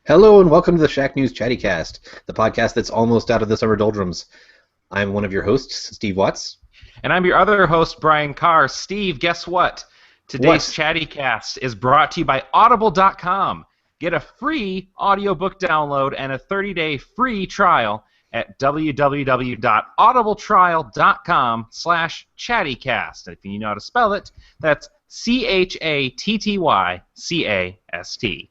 Hello and welcome to the Shack News Chattycast, the podcast that's almost out of the summer doldrums. I'm one of your hosts, Steve Watts. And I'm your other host, Brian Carr. Steve, guess what? Today's Chattycast is brought to you by Audible.com. Get a free audiobook download and a 30-day free trial at www.audibletrial.com/chattycast. And if you know how to spell it, that's CHATTYCAST.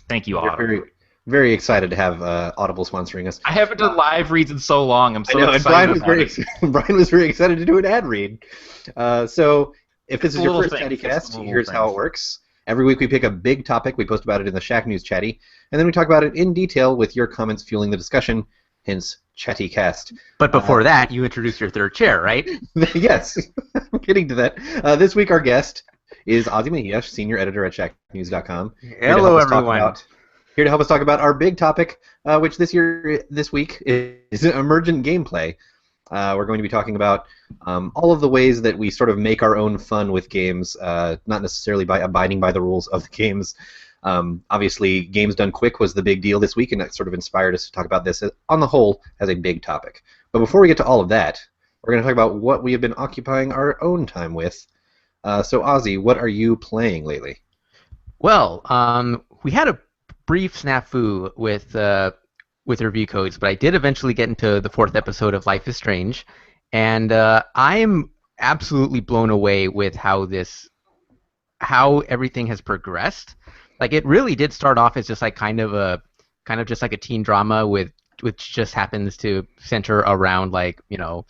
Thank you, Audible. Very, very excited to have Audible sponsoring us. I haven't done live reads in so long. I'm so excited. Brian was very excited to do an ad read. So if this is your first Chattycast, here's how it works. Every week we pick a big topic, we post about it in the Shack News Chatty, and then we talk about it in detail with your comments fueling the discussion, hence Chattycast. But before that, you introduce your third chair, right? Yes, I'm getting to that. This week our guest is Ozzy Mejia, senior editor at shacknews.com. Hello, everyone. Here to help us talk about our big topic, which this week is emergent gameplay. We're going to be talking about all of the ways that we sort of make our own fun with games, not necessarily by abiding by the rules of the games. Obviously, games done quick was the big deal this week, and that sort of inspired us to talk about this on the whole as a big topic. But before we get to all of that, we're going to talk about what we have been occupying our own time with. So, Ozzy, what are you playing lately? Well, we had a brief snafu with review codes, but I did eventually get into the 4th episode of Life is Strange, and I am absolutely blown away with how everything has progressed. Like, it really did start off as just like kind of just like a teen drama which just happens to center around, like, you know,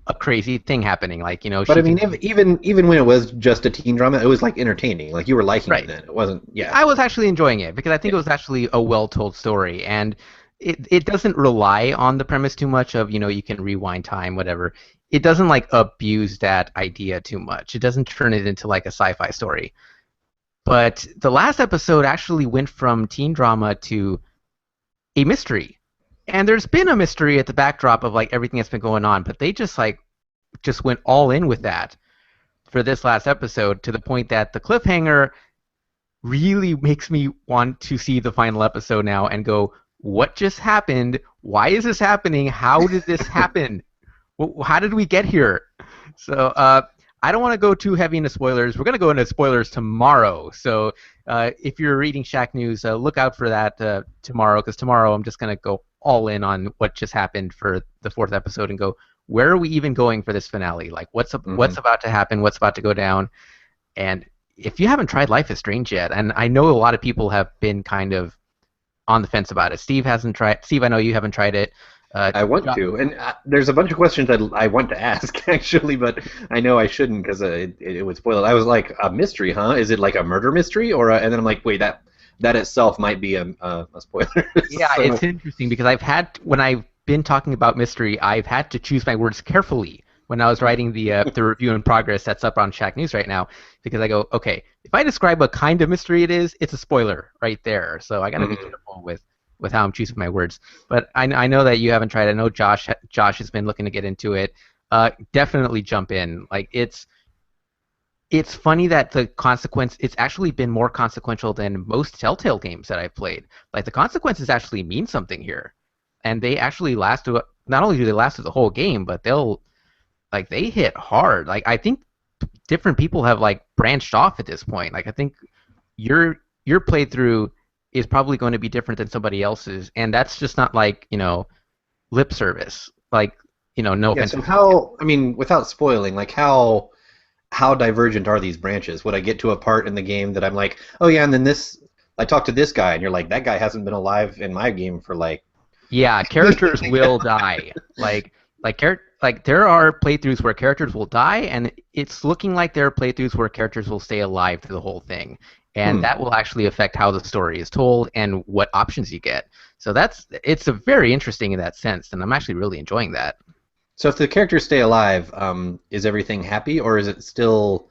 a crazy thing happening, like, you know. But I mean, even when it was just a teen drama, it was like entertaining. Like, you were liking it then. It wasn't. Yeah. I was actually enjoying it because I think it was actually a well-told story, and it doesn't rely on the premise too much of, you know, you can rewind time, whatever. It doesn't like abuse that idea too much. It doesn't turn it into like a sci-fi story. But the last episode actually went from teen drama to a mystery. And there's been a mystery at the backdrop of like everything that's been going on, but they just went all in with that for this last episode, to the point that the cliffhanger really makes me want to see the final episode now and go, what just happened? Why is this happening? How did this happen? How did we get here? So I don't want to go too heavy into spoilers. We're going to go into spoilers tomorrow. So if you're reading Shack News, look out for that tomorrow, because tomorrow I'm just going to go all in on what just happened for the 4th episode and go, where are we even going for this finale? Like, what's about to happen? What's about to go down? And if you haven't tried Life is Strange yet, and I know a lot of people have been kind of on the fence about it. Steve hasn't tried. Steve, I know you haven't tried it. I want to, and there's a bunch of questions I want to ask, actually, but I know I shouldn't because it would spoil it. I was like, a mystery, huh? Is it like a murder mystery? And then I'm like, wait, that itself might be a spoiler. Yeah, so. It's interesting because when I've been talking about mystery, I've had to choose my words carefully when I was writing the review in progress that's up on Shack News right now, because I go, okay, if I describe what kind of mystery it is, it's a spoiler right there. So I got to be careful with how I'm choosing my words. But I know that you haven't tried it. I know Josh has been looking to get into it. Definitely jump in. Like, it's funny that the consequence, it's actually been more consequential than most Telltale games that I've played. Like, the consequences actually mean something here. And they actually last to, not only do they last through the whole game, but they hit hard. Like, I think different people have like branched off at this point. Like, I think your playthrough is probably going to be different than somebody else's, and that's just not like, you know, lip service. Like, you know, no offense. So how, I mean, without spoiling, like how divergent are these branches? Would I get to a part in the game that I'm like, oh yeah, and then I talked to this guy, and you're like, that guy hasn't been alive in my game for like. Yeah, characters will die. Like there are playthroughs where characters will die, and it's looking like there are playthroughs where characters will stay alive through the whole thing. And that will actually affect how the story is told and what options you get. So it's a very interesting in that sense, and I'm actually really enjoying that. So if the characters stay alive, is everything happy, or is it still?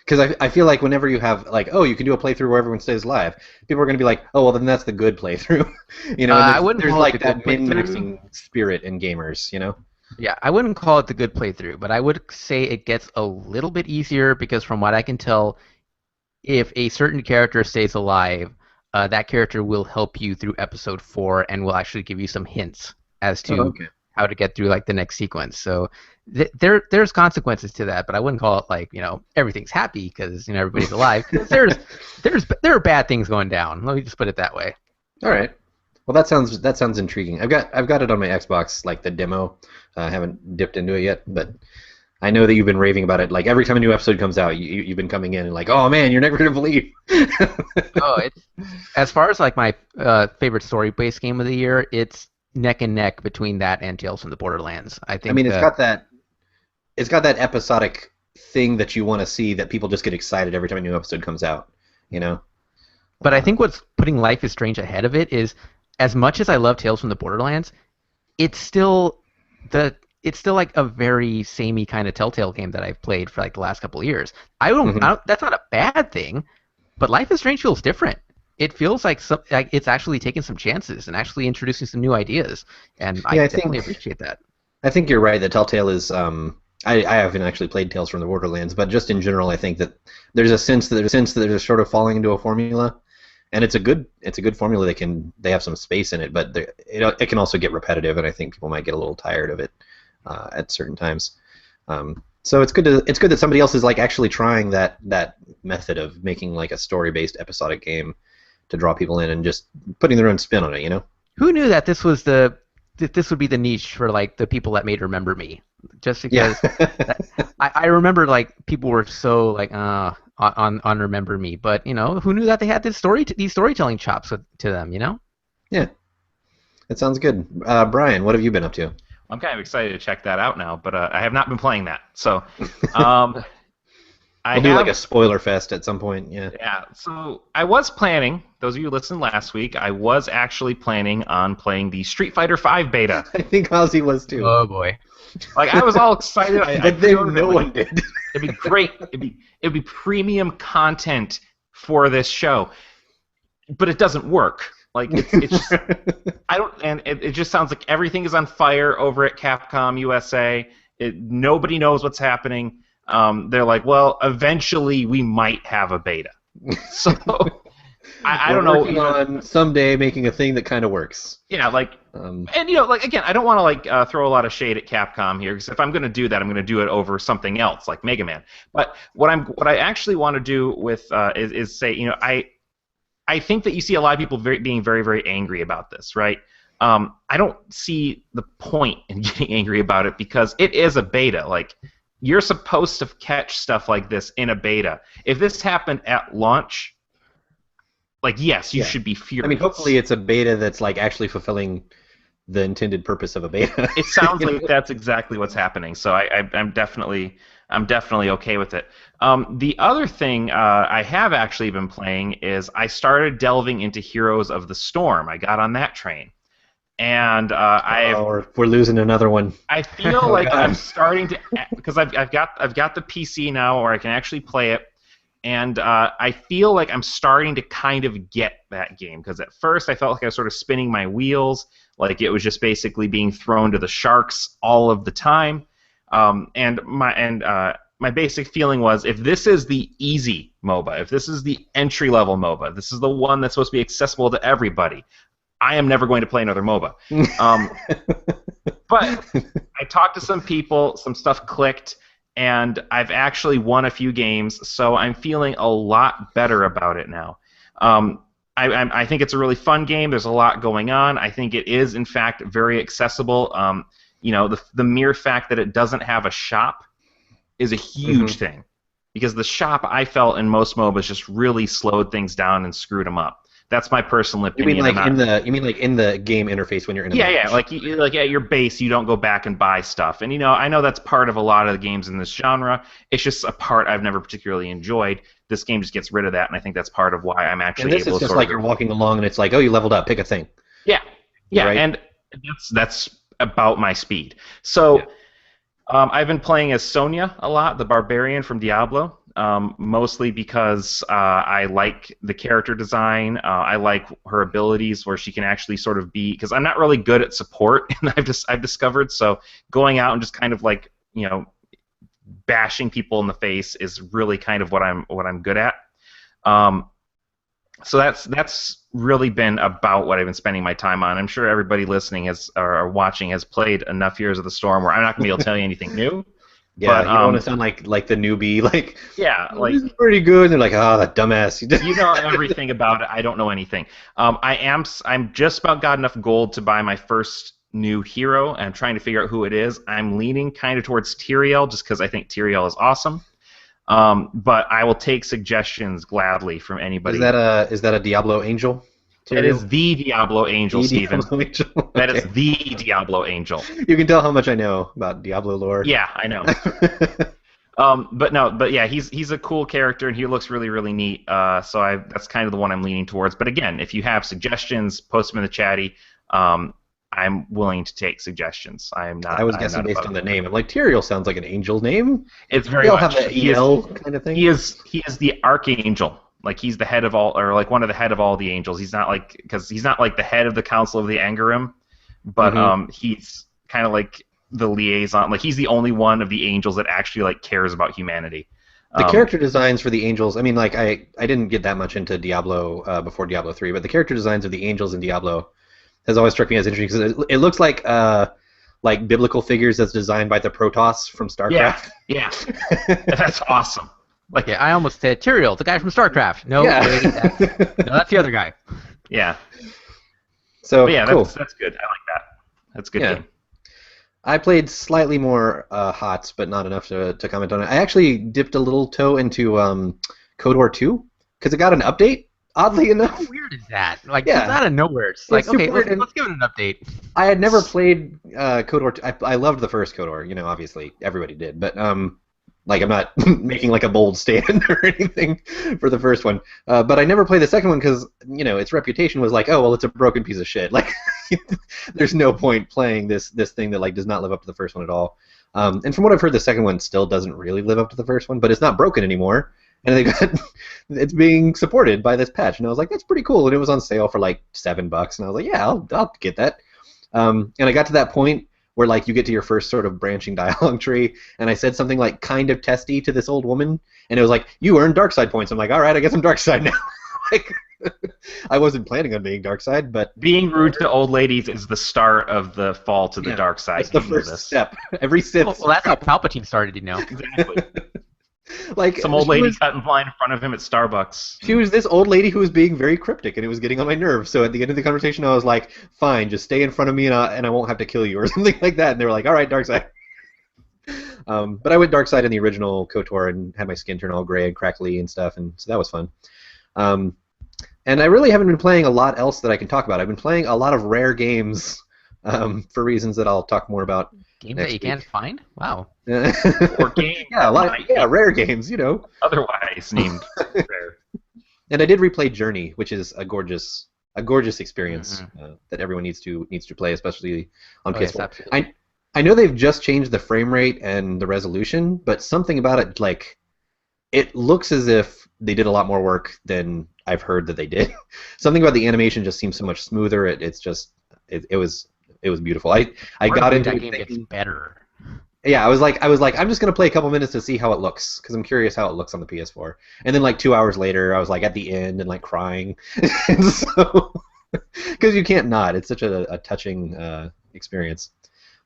Because I feel like whenever you have like, oh, you can do a playthrough where everyone stays alive, people are going to be like, oh, well, then that's the good playthrough. You know, I wouldn't there's call like it that min-maxing spirit in gamers, you know. Yeah, I wouldn't call it the good playthrough, but I would say it gets a little bit easier because from what I can tell, if a certain character stays alive, that character will help you through episode 4 and will actually give you some hints as Oh, to okay. how to get through like the next sequence. So there's consequences to that, but I wouldn't call it like everything's happy because everybody's alive. 'Cause there are bad things going down. Let me just put it that way. All right. Well, that sounds intriguing. I've got it on my Xbox, like the demo. I haven't dipped into it yet, but I know that you've been raving about it. Like every time a new episode comes out, you've been coming in and like, oh man, you're never gonna believe. Oh, it's as far as like my favorite story-based game of the year, it's neck and neck between that and Tales from the Borderlands. I think. I mean, it's got that episodic thing that you want to see, that people just get excited every time a new episode comes out. But I think what's putting Life is Strange ahead of it is, as much as I love Tales from the Borderlands, it's still like a very samey kind of Telltale game that I've played for like the last couple of years. That's not a bad thing, but Life is Strange feels different. It feels like it's actually taking some chances and actually introducing some new ideas, and I definitely appreciate that. I think you're right that Telltale is. I haven't actually played Tales from the Borderlands, but just in general, I think that there's a sense that they're sort of falling into a formula, and it's a good formula. They have some space in it, but it can also get repetitive, and I think people might get a little tired of it at certain times. So it's good that somebody else is like actually trying that method of making like a story-based episodic game to draw people in and just putting their own spin on it. Who knew that this would be the niche for like the people that made Remember Me? Just because I remember like people were so like on Remember Me, but who knew that they had these storytelling chops to them? Yeah, it sounds good. Brian, what have you been up to? I'm kind of excited to check that out now, but I have not been playing that. So We'll do like a spoiler fest at some point. Yeah. Yeah. So I was planning. Those of you who listened last week, I was actually planning on playing the Street Fighter V beta. I think Ozzy was too. Oh boy. Like I was all excited. No one did. It'd be great. It'd be premium content for this show, but it doesn't work. Like it's just, it just sounds like everything is on fire over at Capcom USA. Nobody knows what's happening. They're like, well, eventually we might have a beta. So I don't know. Working on someday making a thing that kind of works. Yeah, like, and like again, I don't want to like throw a lot of shade at Capcom here, because if I'm going to do that, I'm going to do it over something else like Mega Man. But what I actually want to do with is say, I think that you see a lot of people being very, very angry about this, right? I don't see the point in getting angry about it, because it is a beta. Like, you're supposed to catch stuff like this in a beta. If this happened at launch, like, yes, you should be furious. I mean, hopefully it's a beta that's like actually fulfilling the intended purpose of a beta. It sounds like that's exactly what's happening. So I'm definitely okay with it. The other thing I have actually been playing is I started delving into Heroes of the Storm. I got on that train. And we're losing another one. I feel like I'm starting to, because I've got the PC now, where I can actually play it, and I feel like I'm starting to kind of get that game. Because at first I felt like I was sort of spinning my wheels, like it was just basically being thrown to the sharks all of the time. And my basic feeling was, if this is the easy MOBA, if this is the entry level MOBA, this is the one that's supposed to be accessible to everybody, I am never going to play another MOBA. But I talked to some people, some stuff clicked, and I've actually won a few games, so I'm feeling a lot better about it now. I think it's a really fun game. There's a lot going on. I think it is, in fact, very accessible. The mere fact that it doesn't have a shop is a huge thing, because the shop, I felt, in most MOBAs just really slowed things down and screwed them up. That's my personal opinion. You mean like in the game interface when you're in a match? like at your base, you don't go back and buy stuff. And I know that's part of a lot of the games in this genre. It's just a part I've never particularly enjoyed. This game just gets rid of that, and I think that's part of why I'm actually able to. And this is just like you're walking along, and it's like, oh, you leveled up, pick a thing. Yeah, right? And that's about my speed. So I've been playing as Sonya a lot, the barbarian from Diablo. Mostly because I like the character design. I like her abilities, where she can actually sort of be, because I'm not really good at support, and I've discovered. So going out and just kind of like bashing people in the face is really kind of what I'm good at. So that's really been about what I've been spending my time on. I'm sure everybody listening or watching has played enough Heroes of the Storm where I'm not gonna be able to tell you anything new. Yeah, But you don't want to sound like the newbie, like, yeah, oh, like this is pretty good. And they're like, oh, that dumbass. you know everything about it. I don't know anything. I'm just about got enough gold to buy my first new hero, and I'm trying to figure out who it is. I'm leaning kind of towards Tyrael just because I think Tyrael is awesome. But I will take suggestions gladly from anybody. Is that a Diablo Angel? It is the Diablo Angel, The Steven. Diablo Angel. That Okay. is the Diablo Angel. You can tell how much I know about Diablo lore. Yeah, I know. But yeah, he's a cool character and he looks really really neat. So that's kind of the one I'm leaning towards. But again, if you have suggestions, post them in the chatty. I'm willing to take suggestions. I was guessing based on the name. I'm like, Tyrael sounds like an angel name. It's very They all much. have the EL kind of thing. He is the archangel. Like he's the head of all, or like one of the head of all the angels. He's not like the head of the Council of the Angarim, but he's kind of like the liaison. Like he's the only one of the angels that actually like cares about humanity. The character designs for the angels. I mean, like I didn't get that much into Diablo before Diablo 3, but the character designs of the angels in Diablo has always struck me as interesting because it looks like biblical figures that's designed by the Protoss from StarCraft. Yeah, that's awesome. Like, yeah, I almost said Tyrael, the guy from StarCraft. No, Yeah. wait, that's the other guy. Yeah. So But yeah, cool. that's good. I like that. That's a good Yeah. game. I played slightly more HOTS, but not enough to comment on it. I actually dipped a little toe into KOTOR 2 because it got an update. Oddly enough, How weird is that? Like, Yeah. it's out of nowhere. It's like, super okay, weird, and let's give it an update. I had never played KOTOR 2. I loved the first KOTOR. You know, obviously everybody did, but like I'm not making like a bold stand or anything for the first one. But I never played the second one because its reputation was like, oh well, it's a broken piece of shit. Like there's no point playing this thing that like does not live up to the first one at all. And from what I've heard, the second one still doesn't really live up to the first one, but it's not broken anymore. And it's being supported by this patch, and I was like, that's pretty cool. And it was on sale for like $7, and I was like, yeah, I'll get that. And I got to that point where like you get to your first sort of branching dialogue tree, and I said something like kind of testy to this old woman, and it was like, you earned dark side points. I'm like, all right, I guess I'm dark side now. Like, I wasn't planning on being dark side, but Being rude to old ladies is the start of the fall to the dark side. that's the You know first this. step. Every Sith. Well, that's how Palpatine started, Exactly. Like Some old she lady was- cut in line in front of him at Starbucks. She was this old lady who was being very cryptic, and it was getting on my nerves. So at the end of the conversation, I was like, "Fine, just stay in front of me, and I won't have to kill you," or something like that. And they were like, "All right, dark side." But I went dark side in the original KOTOR and had my skin turn all gray and crackly and stuff, and so that was fun. And I really haven't been playing a lot else that I can talk about. I've been playing a lot of rare games for reasons that I'll talk more about. Games Next that you week. can't find? Wow. Or game. Yeah, a lot. Yeah, rare games, Otherwise named rare. And I did replay Journey, which is a gorgeous experience that everyone needs to play, especially on Oh, yes, PS4. absolutely. I know they've just changed the frame rate and the resolution, but something about it, like, it looks as if they did a lot more work than I've heard that they did. Something about the animation just seems so much smoother. It was beautiful. I got into that it game gets thinking, better. yeah, I was like, I'm just gonna play a couple minutes to see how it looks because I'm curious how it looks on the PS4. And then like 2 hours later, I was like at the end and like crying, and so because you can't not. It's such a touching experience.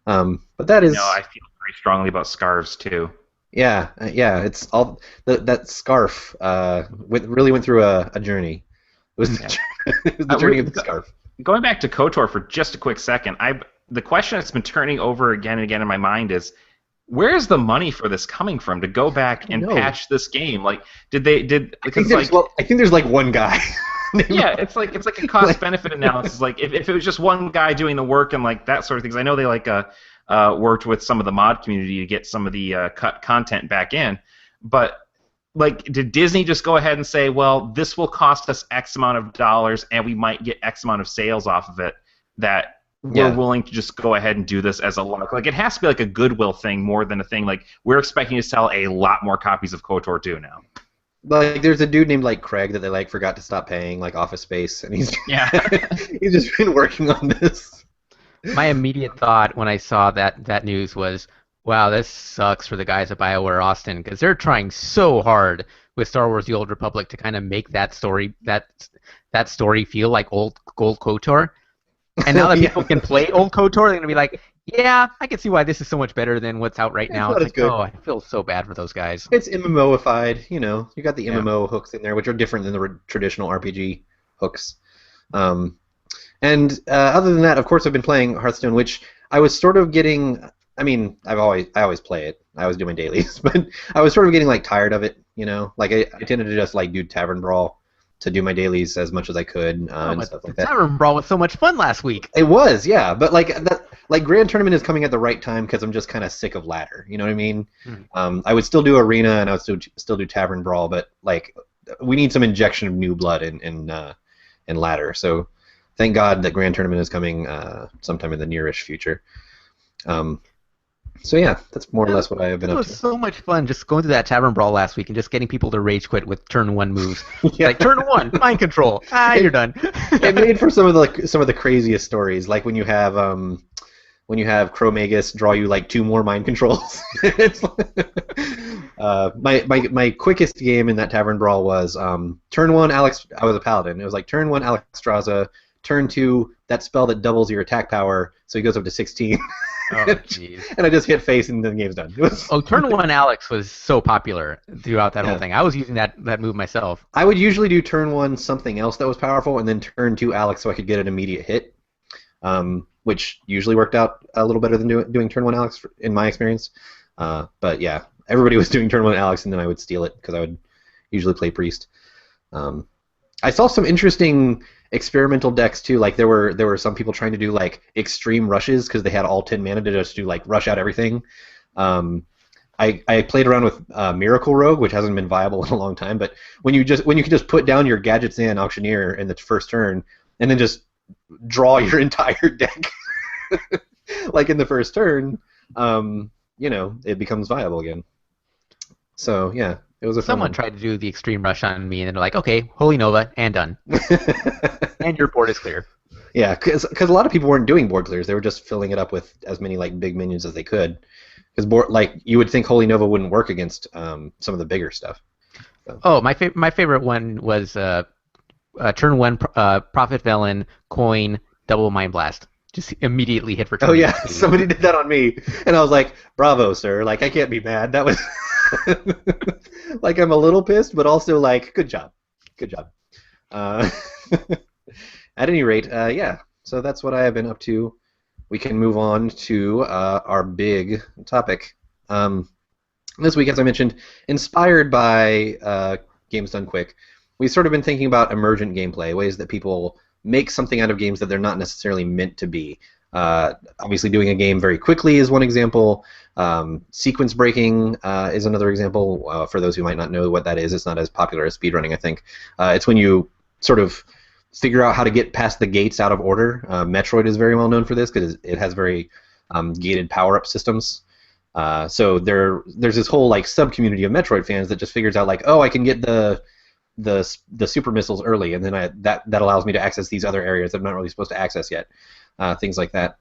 But that is, I feel pretty strongly about scarves too. yeah. It's all that scarf. Really went through a journey. It was it was the journey of the scarf. Going back to KOTOR for just a quick second, the question that's been turning over again and again in my mind is, where's the money for this coming from to go back and patch this game? Like, I think there's like one guy. Yeah, it's like a cost benefit analysis. Like if it was just one guy doing the work and like that sort of things. I know they worked with some of the mod community to get some of the cut content back in, but like, did Disney just go ahead and say, well, this will cost us X amount of dollars and we might get X amount of sales off of it, that we're willing to just go ahead and do this as a lark? Like, it has to be like a goodwill thing more than a thing like we're expecting to sell a lot more copies of KOTOR 2 now. Like, there's a dude named like Craig that they like forgot to stop paying like Office Space, and he's he's just been working on this. My immediate thought when I saw that news was, wow, this sucks for the guys at BioWare Austin because they're trying so hard with Star Wars: The Old Republic to kind of make that story feel like old KOTOR. And now that people can play old KOTOR, they're gonna be like, yeah, I can see why this is so much better than what's out right now. It's like, good. oh, I feel so bad for those guys. It's MMOified, you know. You got the MMO hooks in there, which are different than the traditional RPG hooks. And other than that, of course, I've been playing Hearthstone, which I was sort of getting. I mean, I always play it. I always do my dailies, but I was sort of getting like tired of it, you know. Like I tended to just like do Tavern Brawl to do my dailies as much as I could and stuff like that. Tavern Brawl was so much fun last week. It was, yeah, but like Grand Tournament is coming at the right time because I'm just kind of sick of ladder. You know what I mean? I would still do Arena and I would still do Tavern Brawl, but like we need some injection of new blood in ladder. So thank God that Grand Tournament is coming sometime in the nearish future. So yeah, that's more or less what I have been up to. It was so much fun just going through that Tavern Brawl last week and just getting people to rage quit with turn 1 moves. Like turn 1, mind control. You're done. It made for some of the craziest stories, like when you have Chromagus draw you like 2 more mind controls. It's my quickest game in that Tavern Brawl was turn 1 Alex. I was a paladin. It was like turn 1 Alexstrasza, turn 2 that spell that doubles your attack power, so he goes up to 16. Oh, jeez. And I just hit face and then the game's done. Turn 1 Alex was so popular throughout that whole thing. I was using that move myself. I would usually do turn 1 something else that was powerful, and then turn 2 Alex so I could get an immediate hit, which usually worked out a little better than doing turn 1 Alex in my experience. But yeah, everybody was doing turn 1 Alex, and then I would steal it because I would usually play Priest. I saw some interesting experimental decks too. Like there were some people trying to do like extreme rushes because they had all 10 mana to just do like rush out everything. I played around with Miracle Rogue, which hasn't been viable in a long time. But when you can just put down your Gadgets and Auctioneer in the first turn, and then just draw your entire deck, like in the first turn, it becomes viable again. So yeah. It was Someone tried to do the extreme rush on me, and they're like, "Okay, Holy Nova, and done, and your board is clear." Yeah, because a lot of people weren't doing board clears; they were just filling it up with as many like big minions as they could. Because you would think Holy Nova wouldn't work against some of the bigger stuff. So. Oh, my favorite one was turn 1 Prophet Velen, coin, double Mind Blast. Just immediately hit for 20. Oh yeah, somebody did that on me, and I was like, "Bravo, sir! Like I can't be mad. That was." Like I'm a little pissed, but also like, good job. At any rate, yeah. So that's what I have been up to. We can move on to our big topic. This week, as I mentioned, inspired by Games Done Quick, we've sort of been thinking about emergent gameplay, ways that people make something out of games that they're not necessarily meant to be. Obviously, doing a game very quickly is one example. Sequence breaking is another example. For those who might not know what that is, it's not as popular as speedrunning, I think. It's when you sort of figure out how to get past the gates out of order. Metroid is very well known for this because it has very gated power-up systems. So there's this whole like sub-community of Metroid fans that just figures out like, oh, I can get the super missiles early, and then that allows me to access these other areas that I'm not really supposed to access yet. Things like that.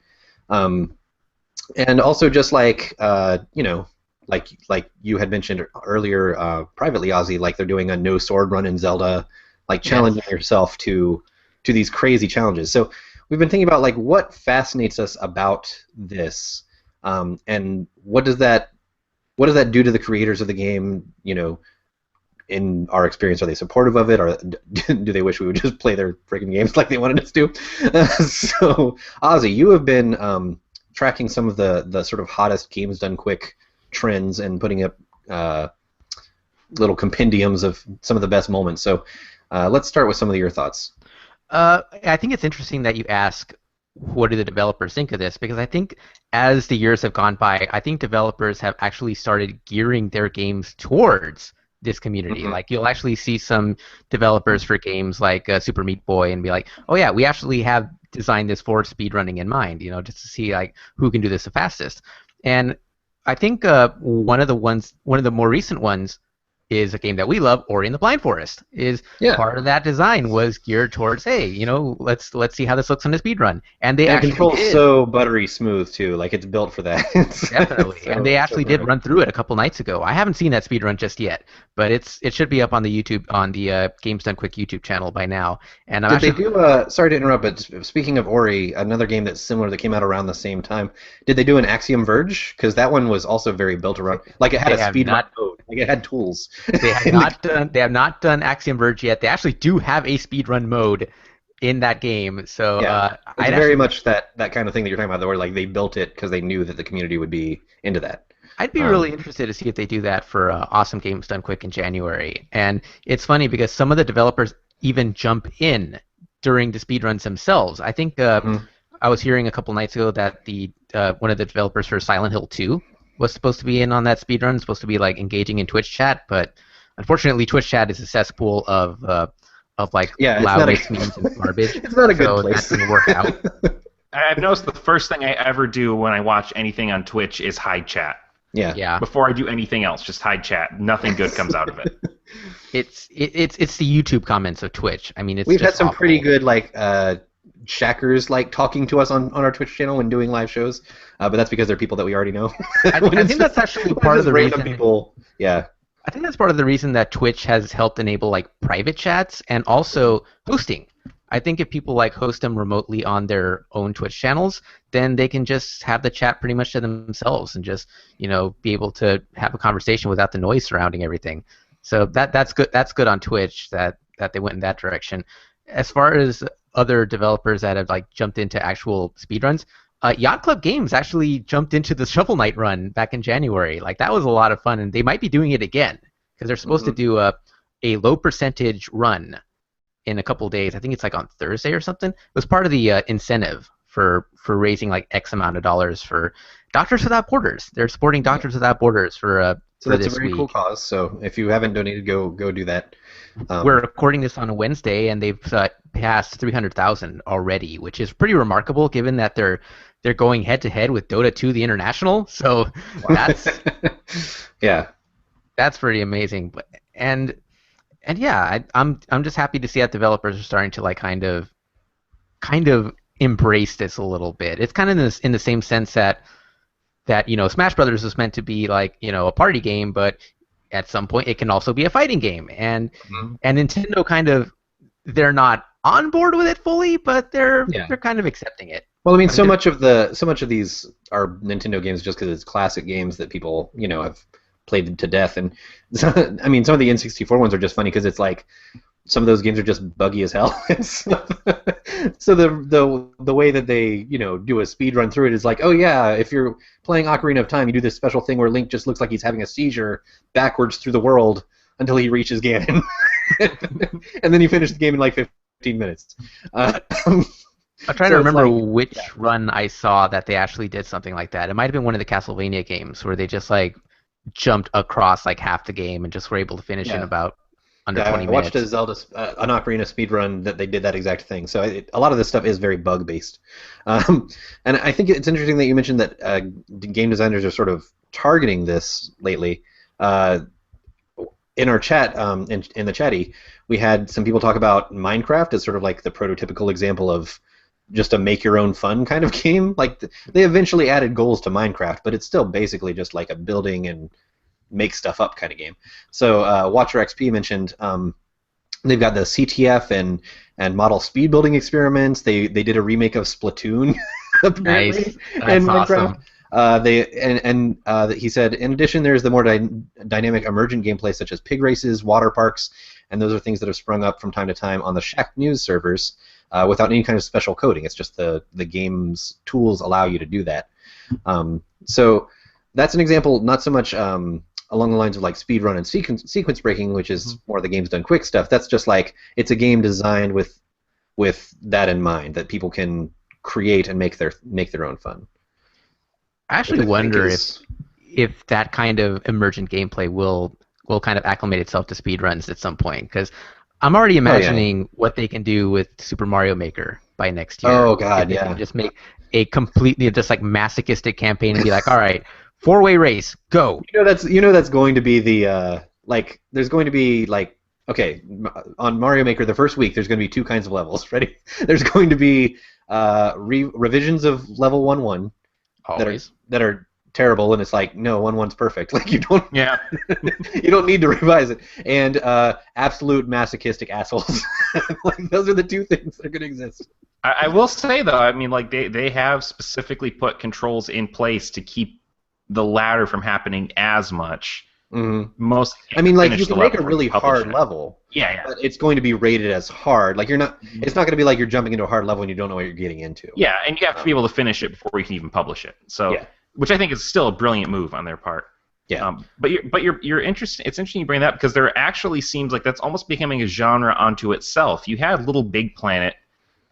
And also just like like you had mentioned earlier privately, Ozzy, like they're doing a no sword run in Zelda, like challenging yourself to these crazy challenges. So we've been thinking about like what fascinates us about this, and what does that do to the creators of the game? In our experience, are they supportive of it, or do they wish we would just play their freaking games like they wanted us to? So, Ozzy, you have been tracking some of the sort of hottest Games Done Quick trends and putting up little compendiums of some of the best moments. So, let's start with some of your thoughts. I think it's interesting that you ask, what do the developers think of this? Because I think as the years have gone by, I think developers have actually started gearing their games towards this community. Mm-hmm. Like you'll actually see some developers for games like Super Meat Boy and be like, oh yeah, we actually have designed this for speedrunning in mind, just to see like who can do this the fastest. And I think one of the more recent ones is a game that we love, Ori and the Blind Forest. Part of that design was geared towards, hey, let's see how this looks on a speedrun. And it controls so buttery smooth too, like it's built for that. Definitely. And they actually did run through it a couple nights ago. I haven't seen that speedrun just yet, but it should be up on the Games Done Quick YouTube channel by now. And they do? Sorry to interrupt, but speaking of Ori, another game that's similar that came out around the same time. Did they do an Axiom Verge? Because that one was also very built around, like it had a speedrun mode, like it had tools. They have not done Axiom Verge yet. They actually do have a speedrun mode in that game. So it's very much that kind of thing that you're talking about, where like they built it because they knew that the community would be into that. I'd be really interested to see if they do that for Awesome Games Done Quick in January. And it's funny because some of the developers even jump in during the speedruns themselves. I think I was hearing a couple nights ago that the one of the developers for Silent Hill 2 was supposed to be in on that speedrun, supposed to be like engaging in Twitch chat, but unfortunately Twitch chat is a cesspool of like loudness memes and garbage. It's not a good place. That didn't work out. I've noticed the first thing I ever do when I watch anything on Twitch is hide chat. Yeah. Before I do anything else, just hide chat. Nothing good comes out of it. It's the YouTube comments of Twitch. I mean, we've had some pretty good like shackers like talking to us on our Twitch channel when doing live shows, but that's because they're people that we already know. I think that's actually part of the reason. People, I think that's part of the reason that Twitch has helped enable like private chats and also hosting. I think if people like host them remotely on their own Twitch channels, then they can just have the chat pretty much to themselves and just be able to have a conversation without the noise surrounding everything. So that's good. That's good on Twitch that they went in that direction. As far as other developers that have like jumped into actual speedruns, Yacht Club Games actually jumped into the Shovel Knight run back in January. Like that was a lot of fun, and they might be doing it again because they're supposed to do a low percentage run in a couple of days. I think it's like on Thursday or something. It was part of the incentive for raising like X amount of dollars for Doctors Without Borders. They're supporting Doctors Without Borders for so that's a very cool cause. So if you haven't donated, go do that. We're recording this on a Wednesday, and they've passed 300,000 already, which is pretty remarkable given that they're going head to head with Dota 2 the International. So that's that's pretty amazing. And yeah, I'm just happy to see that developers are starting to like kind of embrace this a little bit. It's kind of in the same sense that Smash Brothers was meant to be like a party game, but at some point it can also be a fighting game. And Nintendo kind of they're not on board with it fully, but they're kind of accepting it. Well, I mean, so much of these are Nintendo games just because it's classic games that people have played to death, and I mean, some of the N64 ones are just funny because it's like some of those games are just buggy as hell. So the way that they do a speed run through it is like, oh yeah, if you're playing Ocarina of Time, you do this special thing where Link just looks like he's having a seizure backwards through the world until he reaches Ganon, and then you finish the game in like 15 minutes. I'm trying to remember which run I saw that they actually did something like that. It might have been one of the Castlevania games where they just like jumped across like half the game and just were able to finish in about under 20 minutes. I watched a Zelda, an Ocarina speedrun that they did that exact thing. So a lot of this stuff is very bug-based. And I think it's interesting that you mentioned that game designers are sort of targeting this lately. In our chat, in the chatty, we had some people talk about Minecraft as sort of like the prototypical example of just a make-your-own-fun kind of game. Like they eventually added goals to Minecraft, but it's still basically just like a building and make stuff up kind of game. So Watcher XP mentioned they've got the CTF and model speed building experiments. They did a remake of Splatoon, apparently, nice. That's Minecraft. Awesome. He said, in addition, there's the more dynamic emergent gameplay such as pig races, water parks, and those are things that have sprung up from time to time on the Shack News servers without any kind of special coding. It's just the game's tools allow you to do that. So that's an example, not so much along the lines of like speedrun and sequence breaking, which is more the game's done quick stuff. That's just like it's a game designed with that in mind, that people can create and make their own fun. I actually wonder if that kind of emergent gameplay will kind of acclimate itself to speedruns at some point, because I'm already imagining what they can do with Super Mario Maker by next year. Oh God, yeah! Just make a completely just like masochistic campaign and be like, all right, 4-way race, go. That's going to be the like there's going to be like okay, on Mario Maker the first week there's going to be two kinds of levels. Ready? There's going to be revisions of level 1-1 Always. that are terrible, and it's like no, 1-1's perfect. Like you don't Yeah. you don't need to revise it. And absolute masochistic assholes. Like those are the two things that are going to exist. I will say though, I mean, like they have specifically put controls in place to keep the ladder from happening as much. Mm-hmm. Most. I mean, like you can make a really hard level. Yeah. But it's going to be rated as hard. Like you're not. It's not going to be like you're jumping into a hard level and you don't know what you're getting into. Yeah, and you have to be able to finish it before you can even publish it. So, which I think is still a brilliant move on their part. Yeah. But you're interesting. It's interesting you bring that up because there actually seems like that's almost becoming a genre unto itself. You had Little Big Planet,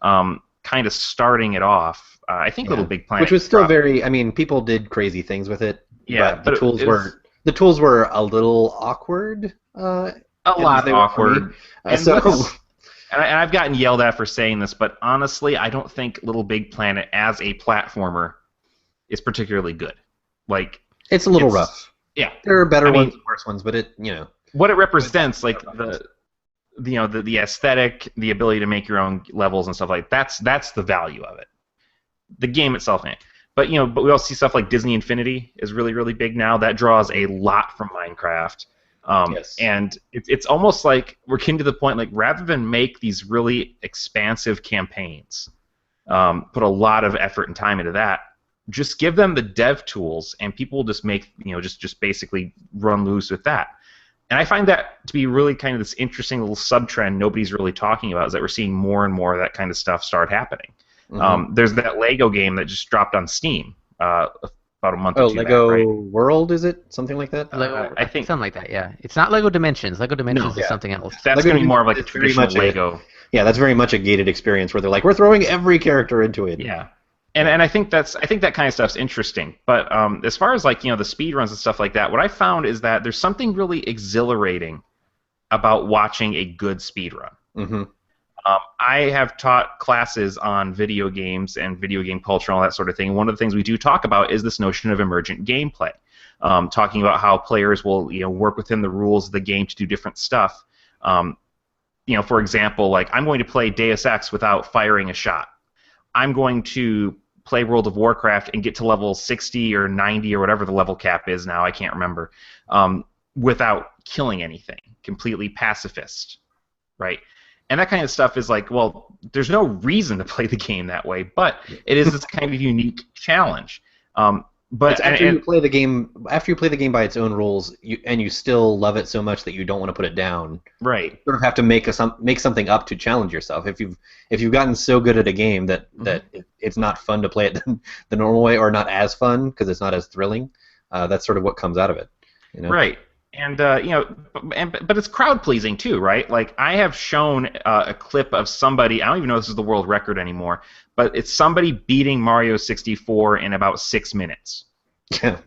kind of starting it off. I think Little Big Planet, which was still very. I mean, people did crazy things with it. Yeah, but the tools were a little awkward. A lot awkward. And so. And I've gotten yelled at for saying this, but honestly, I don't think Little Big Planet as a platformer is particularly good. Like it's a little rough. Yeah, there are better ones and worse ones, but what it represents, like the aesthetic, the ability to make your own levels and stuff like that's the value of it. The game itself ain't. But but we also see stuff like Disney Infinity is really, really big now. That draws a lot from Minecraft. And it's almost like we're getting to the point, like rather than make these really expansive campaigns, put a lot of effort and time into that, just give them the dev tools and people will just make, just basically run loose with that. And I find that to be really kind of this interesting little sub-trend nobody's really talking about, is that we're seeing more and more of that kind of stuff start happening. Mm-hmm. There's that Lego game that just dropped on Steam about a month or two Lego back, right? World, is it? Something like that? I think something like that, yeah. It's not Lego Dimensions. Lego Dimensions is something else. That's going to be more of like a traditional Lego. Yeah, that's very much a gated experience where they're like, we're throwing every character into it. Yeah. And I think that kind of stuff's interesting. But as far as like, the speed runs and stuff like that, what I found is that there's something really exhilarating about watching a good speed run. Mm-hmm. I have taught classes on video games and video game culture and all that sort of thing. One of the things we do talk about is this notion of emergent gameplay, talking about how players will work within the rules of the game to do different stuff. For example, like I'm going to play Deus Ex without firing a shot. I'm going to play World of Warcraft and get to level 60 or 90 or whatever the level cap is now, I can't remember, without killing anything, completely pacifist, right? And that kind of stuff is like, well, there's no reason to play the game that way, but it is this kind of unique challenge. But after you play the game by its own rules, you still love it so much that you don't want to put it down. Right. You sort of have to make something up to challenge yourself. If you've gotten so good at a game that it's not fun to play it the normal way, or not as fun because it's not as thrilling, that's sort of what comes out of it. Right. And but it's crowd pleasing too, right? Like I have shown a clip of somebody. I don't even know if this is the world record anymore, but it's somebody beating Mario 64 in about 6 minutes. Yeah.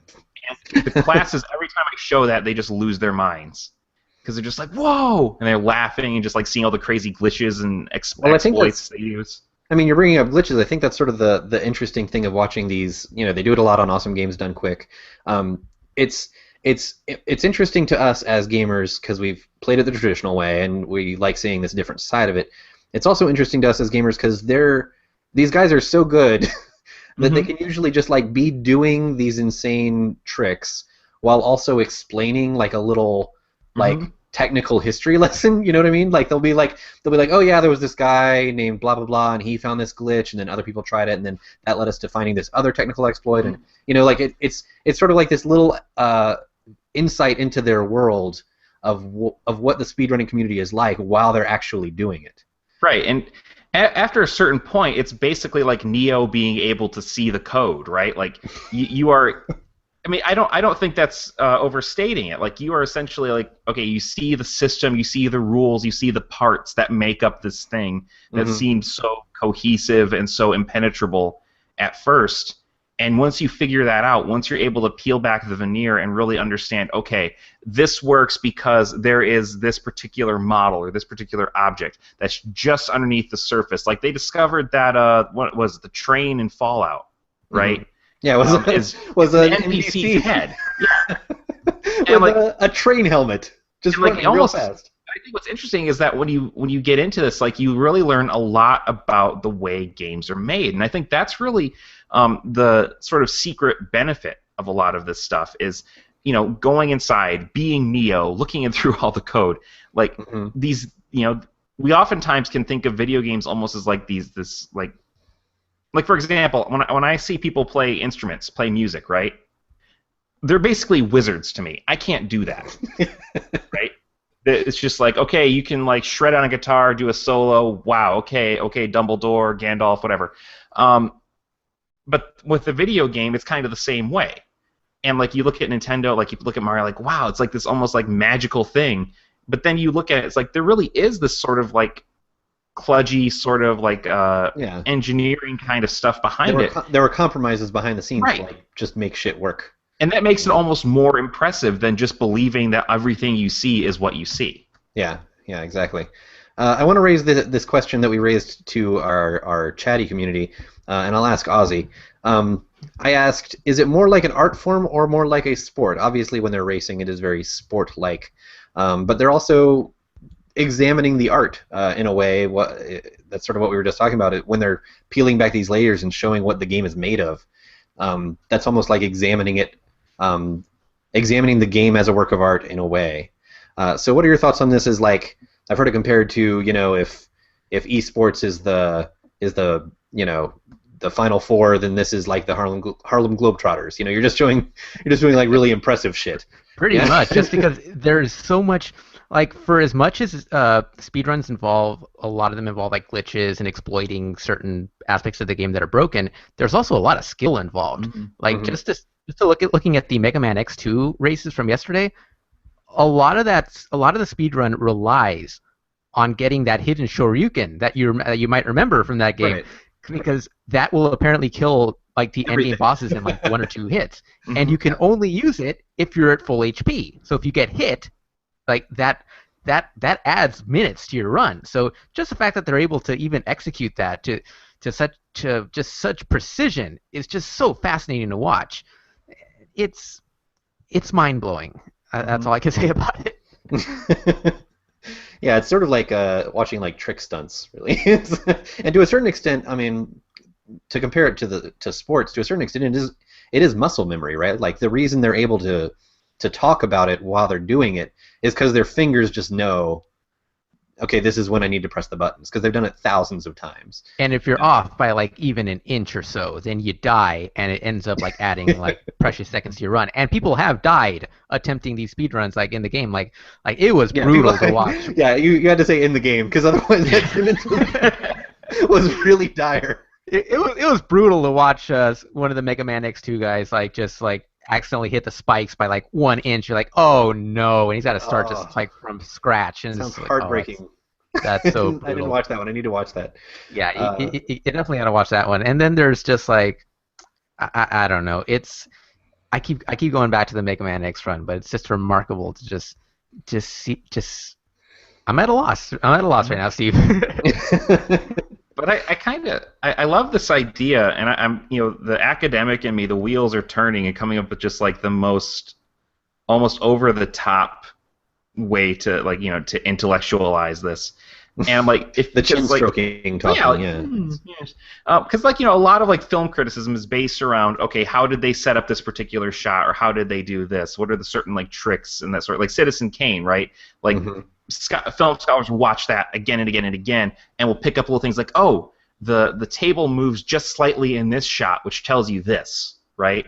And the classes, every time I show that, they just lose their minds because they're just like, "Whoa!" and they're laughing and just like seeing all the crazy glitches and exploits they use. I mean, you're bringing up glitches. I think that's sort of the interesting thing of watching these. They do it a lot on Awesome Games Done Quick. It's interesting to us as gamers because we've played it the traditional way and we like seeing this different side of it. It's also interesting to us as gamers because these guys are so good that they can usually just like be doing these insane tricks while also explaining like a little like technical history lesson. You know what I mean? Like they'll be like, oh yeah, there was this guy named blah blah blah and he found this glitch and then other people tried it and then that led us to finding this other technical exploit and like it's sort of like this little insight into their world of what the speedrunning community is like while they're actually doing it. Right, and after a certain point, it's basically like Neo being able to see the code, right? Like you are. I mean, I don't think that's overstating it. Like you are essentially like, okay, you see the system, you see the rules, you see the parts that make up this thing that seems so cohesive and so impenetrable at first. And once you figure that out, once you're able to peel back the veneer and really understand, okay, this works because there is this particular model or this particular object that's just underneath the surface. Like they discovered that what was it, the train in Fallout, right? Yeah, was an NPC's head. Yeah. With like a train helmet. just like running real fast. I think what's interesting is that when you get into this, like you really learn a lot about the way games are made, and I think that's really the sort of secret benefit of a lot of this stuff is, going inside, being Neo, looking in through all the code. Like these, we oftentimes can think of video games almost as like like for example, when I see people play instruments, play music, right? They're basically wizards to me. I can't do that, right? It's just like, okay, you can like shred on a guitar, do a solo. Wow, okay, Dumbledore, Gandalf, whatever. But with the video game, it's kind of the same way. And like you look at Nintendo, like you look at Mario, like wow, it's like this almost like magical thing. But then you look at it, it's like there really is this sort of like kludgy sort of like engineering kind of stuff behind it. There were compromises behind the scenes right. to like just make shit work. And that makes it almost more impressive than just believing that everything you see is what you see. Yeah, exactly. I want to raise this question that we raised to our chatty community, and I'll ask Ozzy. I asked, is it more like an art form or more like a sport? Obviously, when they're racing, it is very sport-like. But they're also examining the art in a way. That's sort of what we were just talking about. When they're peeling back these layers and showing what the game is made of, that's almost like examining it. Examining the game as a work of art in a way. So what are your thoughts on this? Is like I've heard it compared to if esports is the the Final Four, then this is like the Harlem Globetrotters. You're just doing like really impressive shit. Pretty much, just because there's so much. Like for as much as speedruns involve, a lot of them involve like glitches and exploiting certain aspects of the game that are broken. There's also a lot of skill involved. Like just to looking at the Mega Man X2 races from yesterday, a lot of the speedrun relies on getting that hidden Shoryuken that you might remember from that game, because that will apparently kill like the endgame bosses in like 1 or 2 hits, and you can only use it if you're at full HP. So if you get hit, like that adds minutes to your run. So just the fact that they're able to even execute that to such precision is just so fascinating to watch. It's mind-blowing. That's all I can say about it. Yeah, it's sort of like watching like trick stunts, really. And to a certain extent, I mean, to compare it to sports, to a certain extent, it is muscle memory, right? Like the reason they're able to talk about it while they're doing it is because their fingers just know, okay, this is when I need to press the buttons, because they've done it thousands of times. And if you're off by like even an inch or so, then you die, and it ends up like adding like precious seconds to your run. And people have died attempting these speedruns like in the game. Like it was brutal to watch. Yeah, you had to say in the game, because otherwise that was really dire. It was brutal to watch one of the Mega Man X2 guys like just like accidentally hit the spikes by like 1 inch. You're like, oh no, and he's got to start just like from scratch. And sounds it's heartbreaking. Like, that's so brutal. I didn't watch that one. I need to watch that. Yeah, you definitely got to watch that one. And then there's just like, I don't know. I keep going back to the Mega Man X run, but it's just remarkable to just see. I'm at a loss. Right now, Steve. But I love this idea, and I'm the academic in me, the wheels are turning and coming up with just like the most almost over the top way to like to intellectualize this. And I'm like, if the chin stroking talking, because like a lot of like film criticism is based around, okay, how did they set up this particular shot, or how did they do this? What are the certain like tricks and that sort of, like Citizen Kane, right? Like film scholars will watch that again and again and again, and will pick up little things like, oh, the table moves just slightly in this shot, which tells you this, right?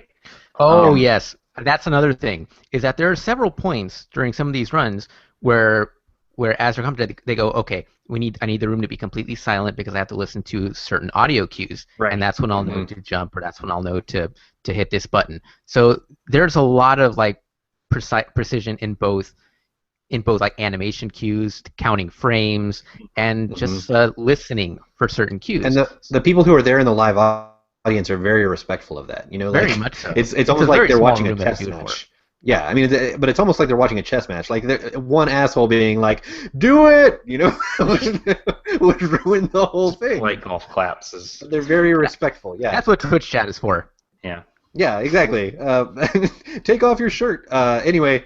Oh yes, that's another thing, is that there are several points during some of these runs where as they're coming, they go, okay, I need the room to be completely silent because I have to listen to certain audio cues, and that's when I'll know to jump, or that's when I'll know to hit this button. So there's a lot of like precision in both like animation cues, counting frames, and just listening for certain cues. And the people who are there in the live audience are very respectful of that. Very much so. It's almost like they're watching a chess match. Yeah, I mean, but it's almost like they're watching a chess match. Like one asshole being like, "Do it," would ruin the whole thing. Like golf claps is. They're very respectful. Yeah, that's what Twitch chat is for. Yeah. Yeah, exactly. Take off your shirt. Anyway,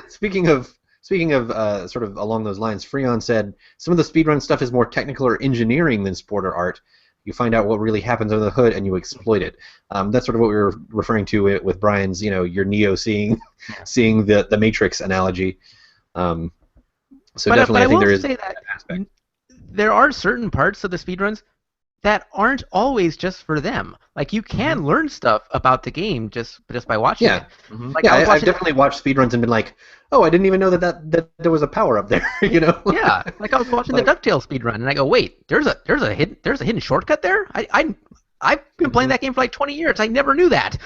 speaking of speaking of sort of along those lines, Freon said some of the speedrun stuff is more technical or engineering than sport or art. You find out what really happens under the hood and you exploit it. That's sort of what we were referring to with Brian's, your Neo seeing the Matrix analogy. So but definitely, I think there is say that aspect. There are certain parts of the speedruns that aren't always just for them. Like, you can learn stuff about the game just by watching it. Like, I've definitely watched speedruns and been like, oh, I didn't even know that there was a power up there, Yeah, like I was watching the DuckTales speedrun, and I go, wait, there's a hidden shortcut there? I've been playing that game for like 20 years. I never knew that.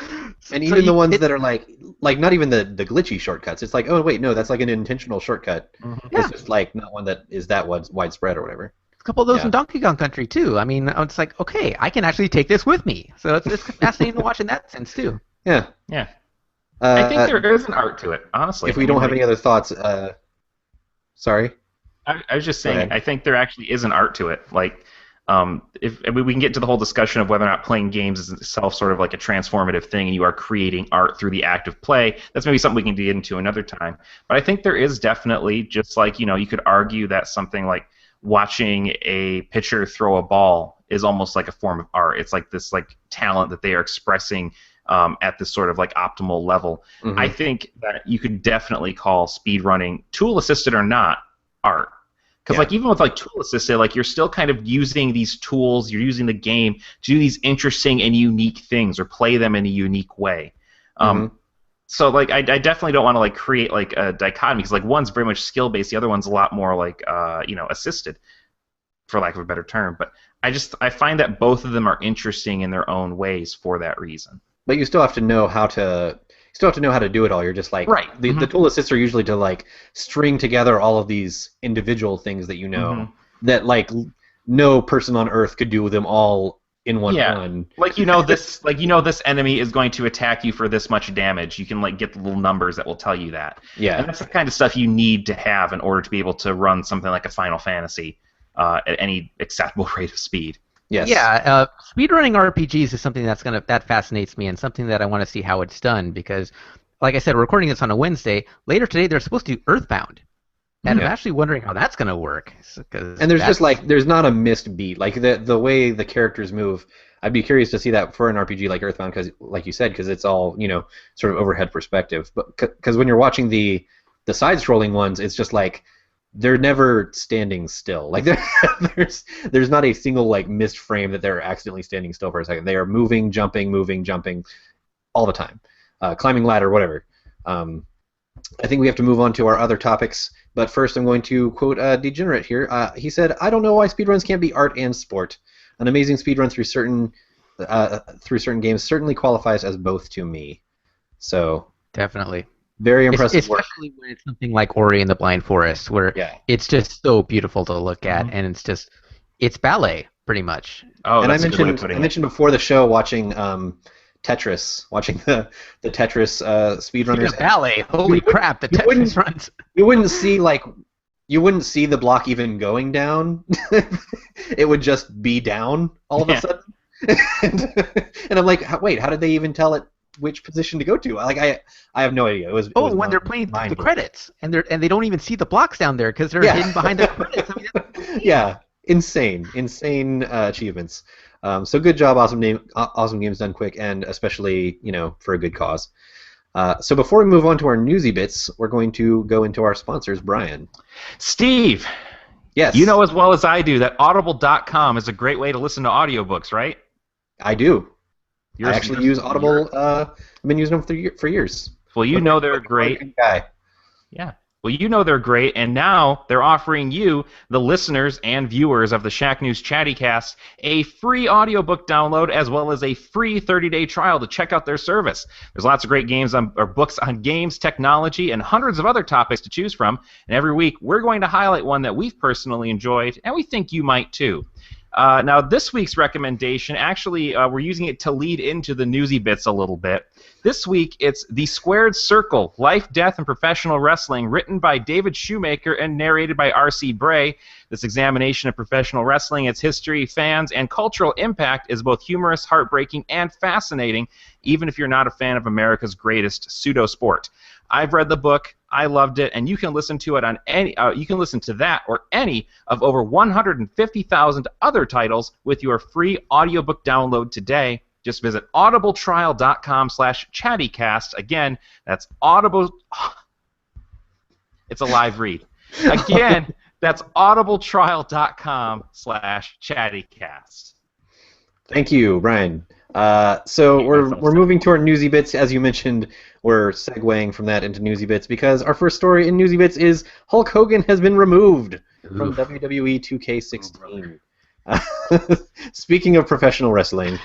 And even the ones that are like not even the glitchy shortcuts. It's like, oh wait, no, that's like an intentional shortcut. It's just like not one that is that widespread or whatever. A couple of those in Donkey Kong Country too. I mean, it's like, okay, I can actually take this with me. So it's fascinating to watch in that sense too. Yeah. Yeah. I think there is an art to it, honestly. If we don't have any other thoughts, sorry. I was just saying, I think there actually is an art to it. Like, if we can get to the whole discussion of whether or not playing games is itself sort of like a transformative thing, and you are creating art through the act of play. That's maybe something we can get into another time. But I think there is definitely, just like you could argue that something like watching a pitcher throw a ball is almost like a form of art. It's like this like talent that they are expressing at this sort of like optimal level. I think that you could definitely call speedrunning, tool assisted or not, art. Because like even with like tool assisted, like you're still kind of using these tools, you're using the game to do these interesting and unique things or play them in a unique way. So like I definitely don't want to like create like a dichotomy, because like one's very much skill based, the other one's a lot more like assisted, for lack of a better term. But I find that both of them are interesting in their own ways for that reason. But you still have to know how to do it all. You're just like the tool assists are usually to like string together all of these individual things that that like no person on Earth could do them all in one run. Like this enemy is going to attack you for this much damage. You can like get the little numbers that will tell you that. Yeah. And that's the kind of stuff you need to have in order to be able to run something like a Final Fantasy at any acceptable rate of speed. Yes. Yeah, speedrunning RPGs is something that fascinates me, and something that I want to see how it's done, because, like I said, we're recording this on a Wednesday. Later today, they're supposed to do Earthbound, and I'm actually wondering how that's going to work. And there's just like there's not a missed beat. Like the way the characters move, I'd be curious to see that for an RPG like Earthbound, because, like you said, because it's all sort of overhead perspective. But because when you're watching the side-scrolling ones, it's just like they're never standing still. Like there's not a single like missed frame that they're accidentally standing still for a second. They are moving, jumping, all the time, climbing ladder, whatever. I think we have to move on to our other topics, but first I'm going to quote Degenerate here. He said, "I don't know why speedruns can't be art and sport. An amazing speedrun through certain games certainly qualifies as both to me." So definitely. Very impressive work. Especially when it's something like Ori and the Blind Forest, where it's just so beautiful to look at, and it's ballet, pretty much. Oh, and that's I mentioned before the show watching Tetris, watching the Tetris speedrunners. Ballet, holy crap, the Tetris runs. You wouldn't see the block even going down. It would just be down all of a sudden. And I'm like, wait, how did they even tell it which position to go to? Like I have no idea. It was when they're playing the credits and they don't even see the blocks down there because they're hidden behind the credits. I mean, insane achievements. So good job, awesome games done quick, and especially for a good cause. So before we move on to our newsy bits, we're going to go into our sponsors. Brian, Steve, yes, you know as well as I do that Audible.com is a great way to listen to audiobooks, right? I do. I actually use Audible. I've been using them for years. Well, you know they're great. Guy. Yeah. Well, you know they're great, and now they're offering you, the listeners and viewers of the Shack News Chattycast, a free audiobook download as well as a free 30-day trial to check out their service. There's lots of great books on games, technology, and hundreds of other topics to choose from. And every week, we're going to highlight one that we've personally enjoyed, and we think you might too. Now, this week's recommendation, actually, we're using it to lead into the newsy bits a little bit. This week, it's The Squared Circle, Life, Death, and Professional Wrestling, written by David Shoemaker and narrated by R.C. Bray. This examination of professional wrestling, its history, fans, and cultural impact is both humorous, heartbreaking, and fascinating, even if you're not a fan of America's greatest pseudo-sport. I've read the book. I loved it, and you can listen to it on any. You can listen to that or any of over 150,000 other titles with your free audiobook download today. Just visit audibletrial.com/chattycast. Again, that's Audible. It's a live read. Again, that's audibletrial.com/chattycast. Thank you, Brian. So we're moving to our Newsy Bits. As you mentioned, we're segueing from that into Newsy Bits because our first story in Newsy Bits is Hulk Hogan has been removed from WWE 2K16. Speaking of professional wrestling,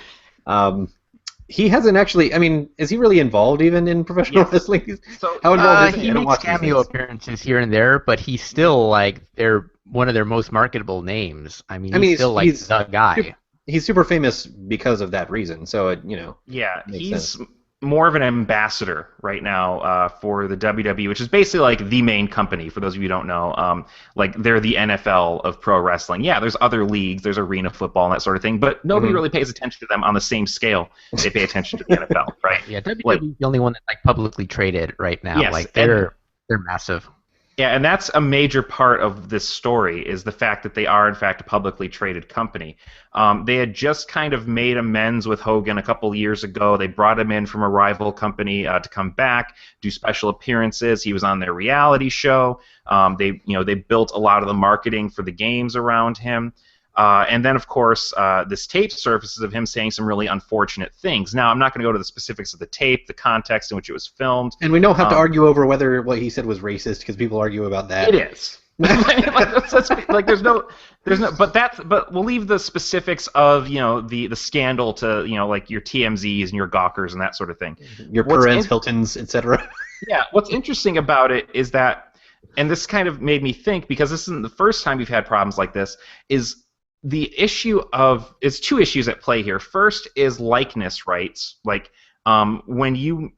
he hasn't actually. I mean, is he really involved even in professional wrestling? So how involved is he? He makes cameo appearances here and there, but he's still like one of their most marketable names. I mean, he's still like the guy. He's super famous because of that reason, so Yeah, he's sense. more of an ambassador right now for the WWE, which is basically like the main company. For those of you who don't know, like they're the NFL of pro wrestling. Yeah, there's other leagues, there's arena football and that sort of thing, but nobody really pays attention to them on the same scale they pay attention to the NFL, right? Yeah, WWE is the only one that's like publicly traded right now. Yes, like they're massive. Yeah, and that's a major part of this story is the fact that they are, in fact, a publicly traded company. They had just kind of made amends with Hogan a couple years ago. They brought him in from a rival company to come back, do special appearances. He was on their reality show. They built a lot of the marketing for the games around him. And then, of course, this tape surfaces of him saying some really unfortunate things. Now, I'm not going to go to the specifics of the tape, the context in which it was filmed. And we don't have to argue over whether what he said was racist because people argue about that. It is. But we'll leave the specifics of the scandal to like your TMZs and your Gawkers and that sort of thing. Your Perez Hiltons, etc. Yeah. What's interesting about it is that, and this kind of made me think because this isn't the first time we've had problems like this, is the issue of it's two issues at play here. First is likeness rights, like when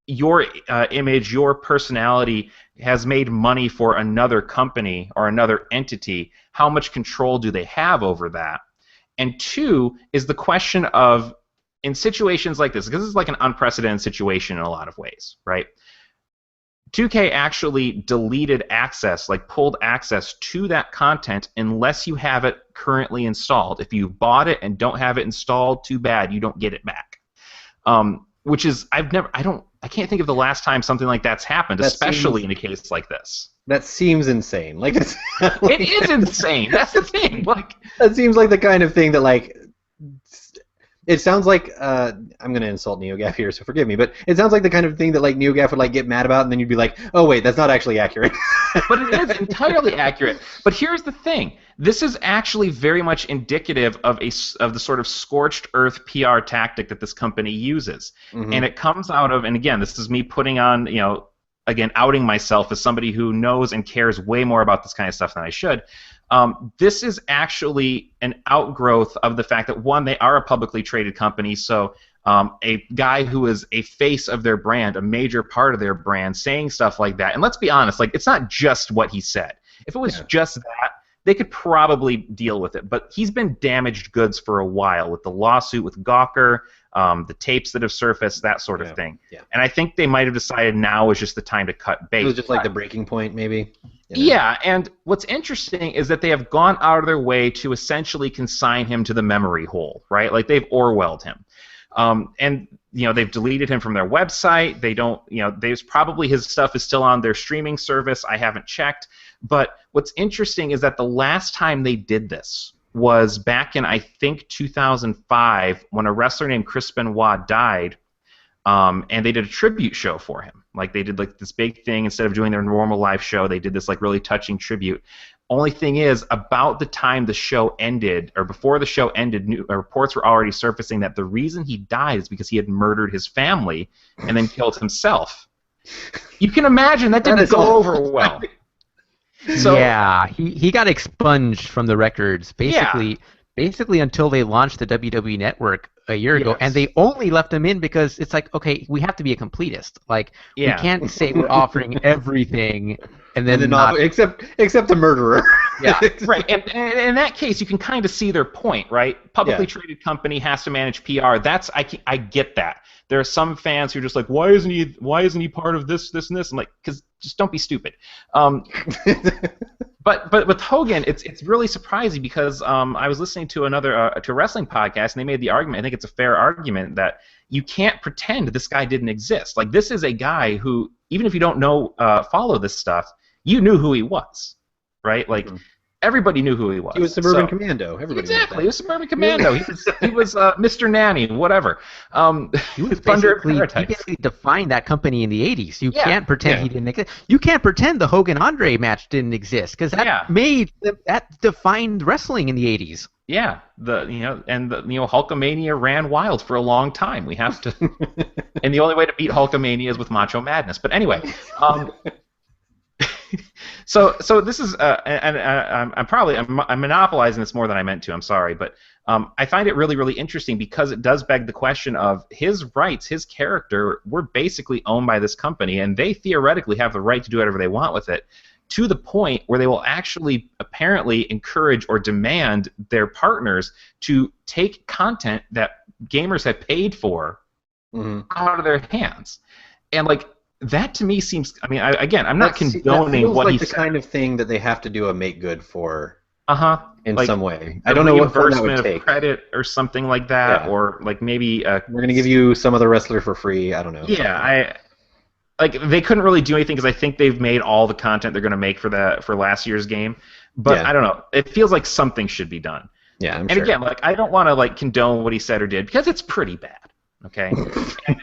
your image, your personality has made money for another company or another entity. How much control do they have over that? And two is the question of in situations like this, because this is like an unprecedented situation in a lot of ways, right? 2K actually deleted access, like pulled access to that content unless you have it currently installed. If you bought it and don't have it installed, too bad, you don't get it back. Which is, I can't think of the last time something like that's happened, especially in a case like this. That seems insane. Like it is insane. That's the thing. Like that seems like the kind of thing that like. It sounds like I'm gonna insult NeoGaf here, so forgive me, but it sounds like the kind of thing that like NeoGaf would like get mad about, and then you'd be like, "Oh wait, that's not actually accurate." But it is entirely accurate. But here's the thing: this is actually very much indicative of the sort of scorched earth PR tactic that this company uses, and it comes out of. And again, this is me putting on, again, outing myself as somebody who knows and cares way more about this kind of stuff than I should. This is actually an outgrowth of the fact that, one, they are a publicly traded company, so a guy who is a face of their brand, a major part of their brand, saying stuff like that, and let's be honest, like, it's not just what he said. If it was just that, they could probably deal with it, but he's been damaged goods for a while with the lawsuit with Gawker, the tapes that have surfaced, that sort of thing. Yeah. And I think they might have decided now is just the time to cut bait. It was just like the breaking point, maybe? Yeah, and what's interesting is that they have gone out of their way to essentially consign him to the memory hole, right? Like they've Orwelled him. And they've deleted him from their website. They don't, there's probably his stuff is still on their streaming service. I haven't checked. But what's interesting is that the last time they did this was back in, I think, 2005 when a wrestler named Chris Benoit died, and they did a tribute show for him. Like they did like this big thing instead of doing their normal live show. They did this like really touching tribute. Only thing is, about the time the show ended, or before the show ended, reports were already surfacing that the reason he died is because he had murdered his family and then killed himself. You can imagine that didn't go over well. So, yeah, he got expunged from the records basically until they launched the WWE Network a year ago, and they only left him in because it's like, okay, we have to be a completist. Like we can't say we're offering everything and then not except the murderer. Yeah, right. And in that case, you can kind of see their point, right? Publicly traded company has to manage PR. I get that. There are some fans who are just like, why isn't he part of this, and this? I'm like, because just don't be stupid. But with Hogan, it's really surprising because I was listening to to a wrestling podcast, and they made the argument. I think it's a fair argument that you can't pretend this guy didn't exist. Like, this is a guy who, even if you don't follow this stuff, you knew who he was, right? Like, everybody knew who he was. He was Suburban Commando. Everybody exactly. He was Suburban Commando. He was Mr. Nanny, whatever. He was he basically defined that company in the 80s. You can't pretend he didn't exist. You can't pretend the Hogan Andre match didn't exist because that that defined wrestling in the 80s. Yeah, Hulkamania ran wild for a long time. We have to, and the only way to beat Hulkamania is with Macho Madness. But anyway, so this is, and I'm monopolizing this more than I meant to. I'm sorry, but I find it really, really interesting because it does beg the question of his rights, his character were basically owned by this company, and they theoretically have the right to do whatever they want with it, to the point where they will actually apparently encourage or demand their partners to take content that gamers have paid for out of their hands. And, like, that to me seems, I mean, I'm not condoning what he's like the kind of thing that they have to do a make good for in like some way. I don't know what form that would take. Credit or something like that, or like maybe we're going to give you some other wrestler for free. I don't know. Yeah, they couldn't really do anything because I think they've made all the content they're going to make for last year's game. But I don't know. It feels like something should be done. Yeah, I'm sure. And again, like, I don't want to condone what he said or did because it's pretty bad. Okay. And,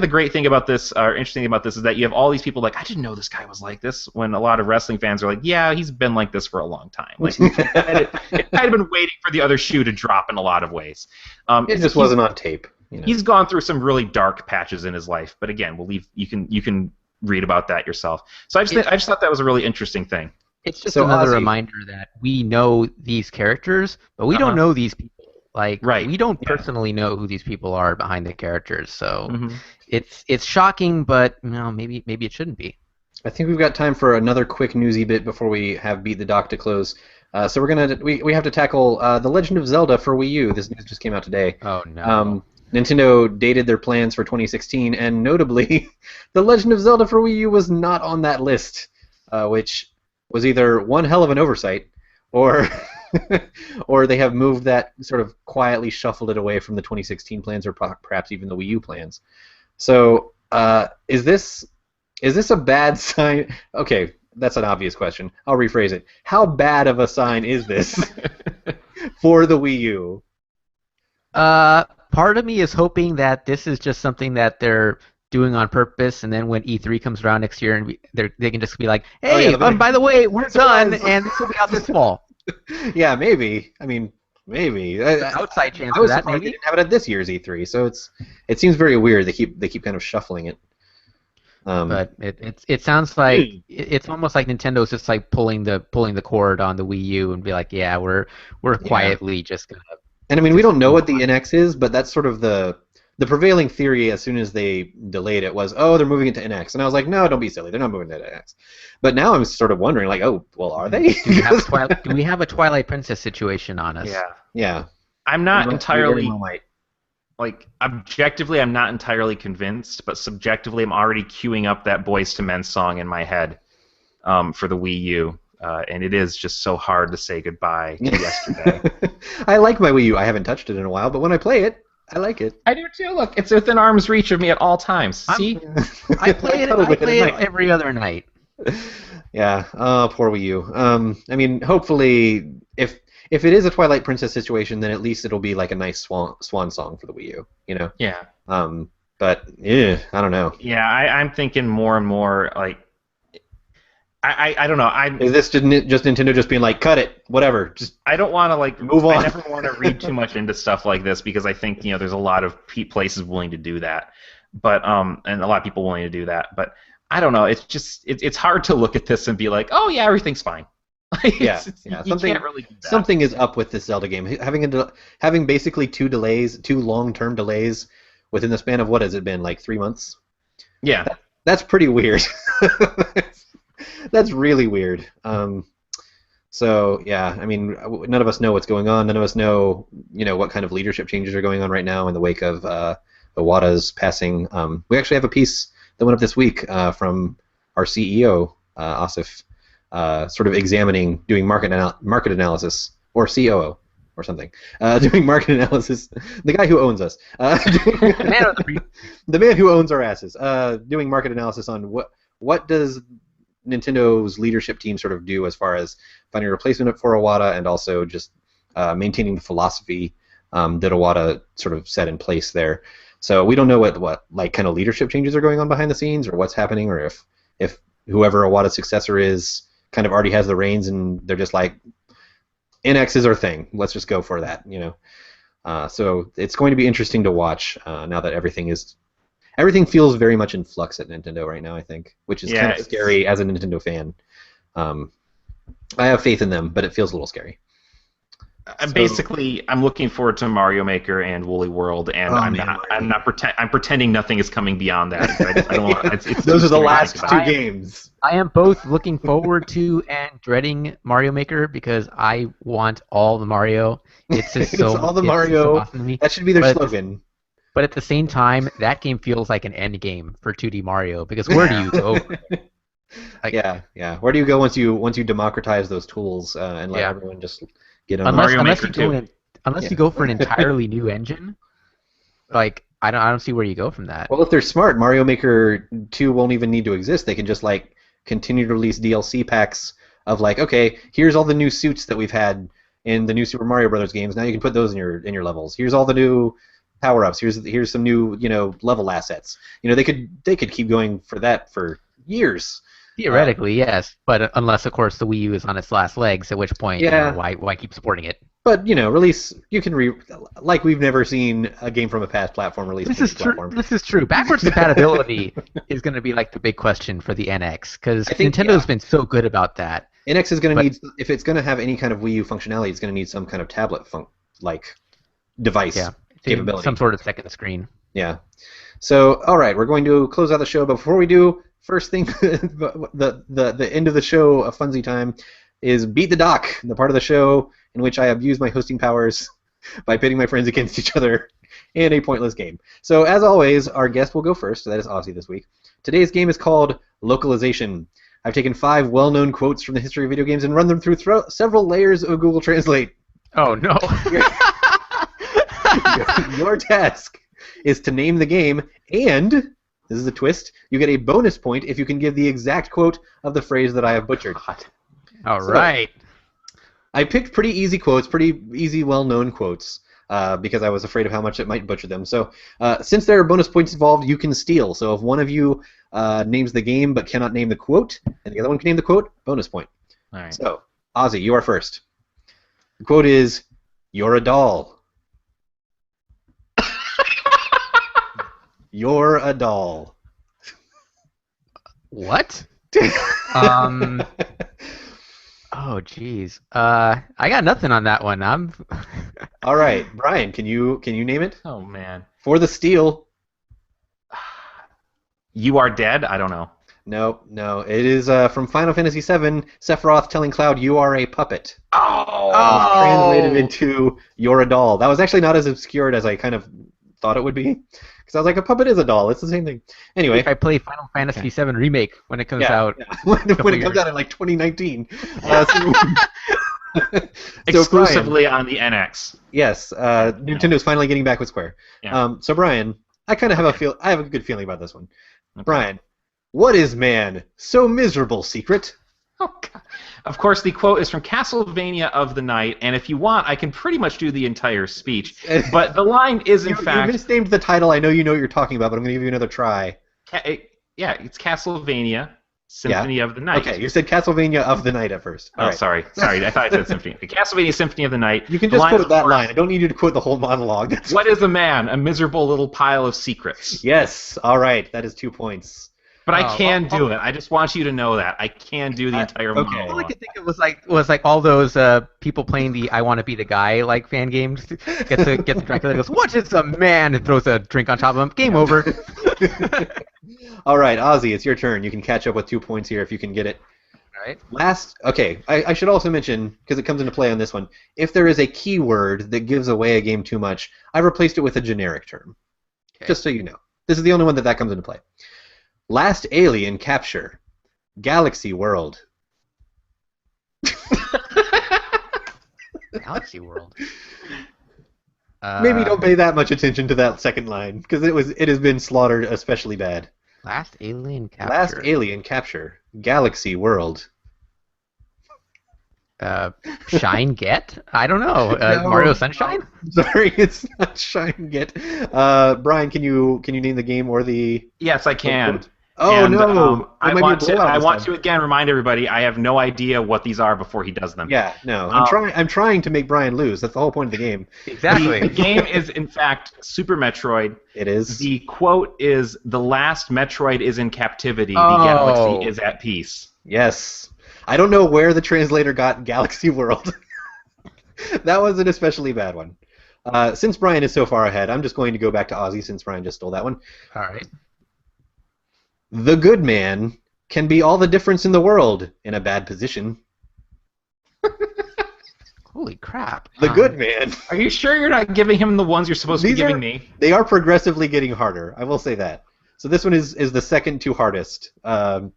the great thing about this, or interesting thing about this, is that you have all these people like, I didn't know this guy was like this. When a lot of wrestling fans are like, yeah, he's been like this for a long time. Like, it kind of been waiting for the other shoe to drop in a lot of ways. It just wasn't on tape. He's gone through some really dark patches in his life, but again, you can read about that yourself. So I just thought that was a really interesting thing. It's just another reminder that we know these characters, but we don't know these people. Like, we don't personally know who these people are behind the characters, so it's shocking, but maybe it shouldn't be. I think we've got time for another quick newsy bit before we have Beat the Doc to close. So we have to tackle The Legend of Zelda for Wii U. This news just came out today. Oh no. Nintendo dated their plans for 2016, and notably, The Legend of Zelda for Wii U was not on that list, which was either one hell of an oversight, or or they have moved that, sort of quietly shuffled it away from the 2016 plans, or perhaps even the Wii U plans. So, is this a bad sign? Okay, that's an obvious question. I'll rephrase it. How bad of a sign is this for the Wii U? Part of me is hoping that this is just something that they're doing on purpose, and then when E3 comes around next year, and they can just be like, hey, by the way, we're done, and this will be out this fall. Yeah, maybe. I mean, maybe. Outside chance I was for that, surprised maybe. they didn't have it at this year's E3, so it seems very weird. They keep kind of shuffling it. But it sounds like it's almost like Nintendo's just like pulling the cord on the Wii U and be like, yeah, we're quietly just gonna. And I mean, we don't know what the NX is, but that's sort of the prevailing theory as soon as they delayed it was, oh, they're moving it to NX. And I was like, no, don't be silly. They're not moving it to NX. But now I'm sort of wondering, like, oh, well, are they? Do we have a Twilight Princess situation on us? Yeah. I'm not entirely, objectively, I'm not entirely convinced, but subjectively, I'm already queuing up that Boyz II Men song in my head for the Wii U. And it is just so hard to say goodbye to yesterday. I like my Wii U. I haven't touched it in a while, but when I play it, I like it. I do too. Look, it's within arm's reach of me at all times. See? I play it every other night. Yeah. Oh, poor Wii U. I mean, hopefully, if it is a Twilight Princess situation, then at least it'll be like a nice swan song for the Wii U. Yeah. But I don't know. Yeah, I'm thinking more and more like. I don't know. Is this just Nintendo just being like, cut it, whatever? Just I don't want to move on. I never want to read too much into stuff like this because I think there's a lot of places willing to do that, but and a lot of people willing to do that. But I don't know. It's just it's hard to look at this and be like, oh yeah, everything's fine. Yeah. You can't really do that. Something is up with this Zelda game. Having basically two long-term delays within the span of what has it been, like 3 months? Yeah. That's pretty weird. That's really weird. So yeah, I mean, none of us know what's going on. None of us know, what kind of leadership changes are going on right now in the wake of Iwata's passing. We actually have a piece that went up this week from our CEO, Asif, sort of doing market analysis, or COO, or something, doing market analysis. The guy who owns us, the man who owns our asses, doing market analysis on what does Nintendo's leadership team sort of do as far as finding a replacement for Iwata and also just maintaining the philosophy that Iwata sort of set in place there. So we don't know what like kind of leadership changes are going on behind the scenes, or what's happening, or if whoever Iwata's successor is kind of already has the reins and they're just like, NX is our thing. Let's just go for that, So it's going to be interesting to watch now that everything feels very much in flux at Nintendo right now, I think, which is kind of scary as a Nintendo fan. I have faith in them, but it feels a little scary. I'm looking forward to Mario Maker and Woolly World, and I'm pretending nothing is coming beyond that. I don't want. Those are the last two games. I am both looking forward to and dreading Mario Maker because I want all the Mario. It's just so all the Mario. So awesome to me. That should be their slogan. But at the same time, that game feels like an end game for 2D Mario because where do you go? Yeah. Where do you go once you democratize those tools and let everyone just get on unless you go for an entirely new engine? Like I don't see where you go from that. Well, if they're smart, Mario Maker 2 won't even need to exist. They can just like continue to release DLC packs of like, okay, here's all the new suits that we've had in the new Super Mario Brothers games. Now you can put those in your levels. Here's all the new power-ups. Here's some new level assets. They could keep going for that for years. Theoretically, yes, but unless of course the Wii U is on its last legs, at which point why keep supporting it? But release like we've never seen a game from a past platform released. This is true. This is true. Backwards compatibility is going to be like the big question for the NX because Nintendo's been so good about that. NX is going to need, if it's going to have any kind of Wii U functionality, it's going to need some kind of tablet device capability, some sort of second screen. Yeah. So all right, we're going to close out the show, but before we do, first thing, the end of the show, a funsy time, is Beat the Doc, the part of the show in which I abuse my hosting powers by pitting my friends against each other in a pointless game. So as always, our guest will go first. So that is Ozzy this week. Today's game is called Localization. I've taken 5 well-known quotes from the history of video games and run them through several layers of Google Translate. Oh no! Your task is to name the game, and this is a twist, you get a bonus point if you can give the exact quote of the phrase that I have butchered. All right. I picked pretty easy quotes, pretty easy, well-known quotes, because I was afraid of how much it might butcher them. So since there are bonus points involved, you can steal. So if one of you names the game but cannot name the quote, and the other one can name the quote, bonus point. All right. So, Ozzy, you are first. The quote is, "You're a doll." You're a doll. What? Oh, jeez. I got nothing on that one. All right, Brian, can you name it? Oh man. For the steal. You are dead? I don't know. No. It is from Final Fantasy VII, Sephiroth telling Cloud, "You are a puppet." Oh! Translated into "You're a doll." That was actually not as obscured as I kind of thought it would be. Because I was like, a puppet is a doll. It's the same thing. Anyway. If I play Final Fantasy VII Remake when it comes out. Yeah. when it comes out in like 2019. Exclusively on the NX. Yes. Nintendo's finally getting back with Square. Yeah. So I have a good feeling about this one. Okay. Brian, what is man so miserable secret? Oh, God. Of course, the quote is from Castlevania of the Night, and if you want, I can pretty much do the entire speech. But the line is, in fact... You misnamed the title. I know you know what you're talking about, but I'm going to give you another try. It's Castlevania Symphony of the Night. Okay, you said Castlevania of the Night at first. All right. Sorry. I thought I said Symphony. The Castlevania Symphony of the Night. You can just quote that line. I don't need you to quote the whole monologue. What is a man? A miserable little pile of secrets. Yes. All right. That is 2 points. But I can do it. I just want you to know that I can do the entire monologue. All I could think of was like all those people playing the "I Want to Be the Guy" like fan games. Gets the Dracula, goes, "What is a man?" and throws a drink on top of him. Game over. All right, Ozzy, it's your turn. You can catch up with 2 points here if you can get it. All right. Okay, I should also mention, because it comes into play on this one, if there is a keyword that gives away a game too much, I've replaced it with a generic term. Okay. Just so you know. This is the only one that comes into play. Last alien capture. Galaxy world. Galaxy World. Maybe don't pay that much attention to that second line, because it has been slaughtered especially bad. Last alien capture. Last alien capture. Galaxy world. Shine Get? I don't know. No. Mario Sunshine? Sorry, it's not Shine Get. Brian, can you name the game or the? Yes, I can. Oh And, no! I want to again remind everybody. I have no idea what these are before he does them. Yeah, no. I'm trying to make Brian lose. That's the whole point of the game. Exactly. The game is in fact Super Metroid. It is. The quote is, "The last Metroid is in captivity. The Oh. galaxy is at peace." Yes. I don't know where the translator got Galaxy World. That was an especially bad one. Since Brian is so far ahead, I'm just going to go back to Ozzy since Brian just stole that one. All right. The good man can be all the difference in the world in a bad position. Holy crap. The good man. Are you sure you're not giving him the ones you're supposed to be giving me? They are progressively getting harder. I will say that. So this one is the second to hardest. The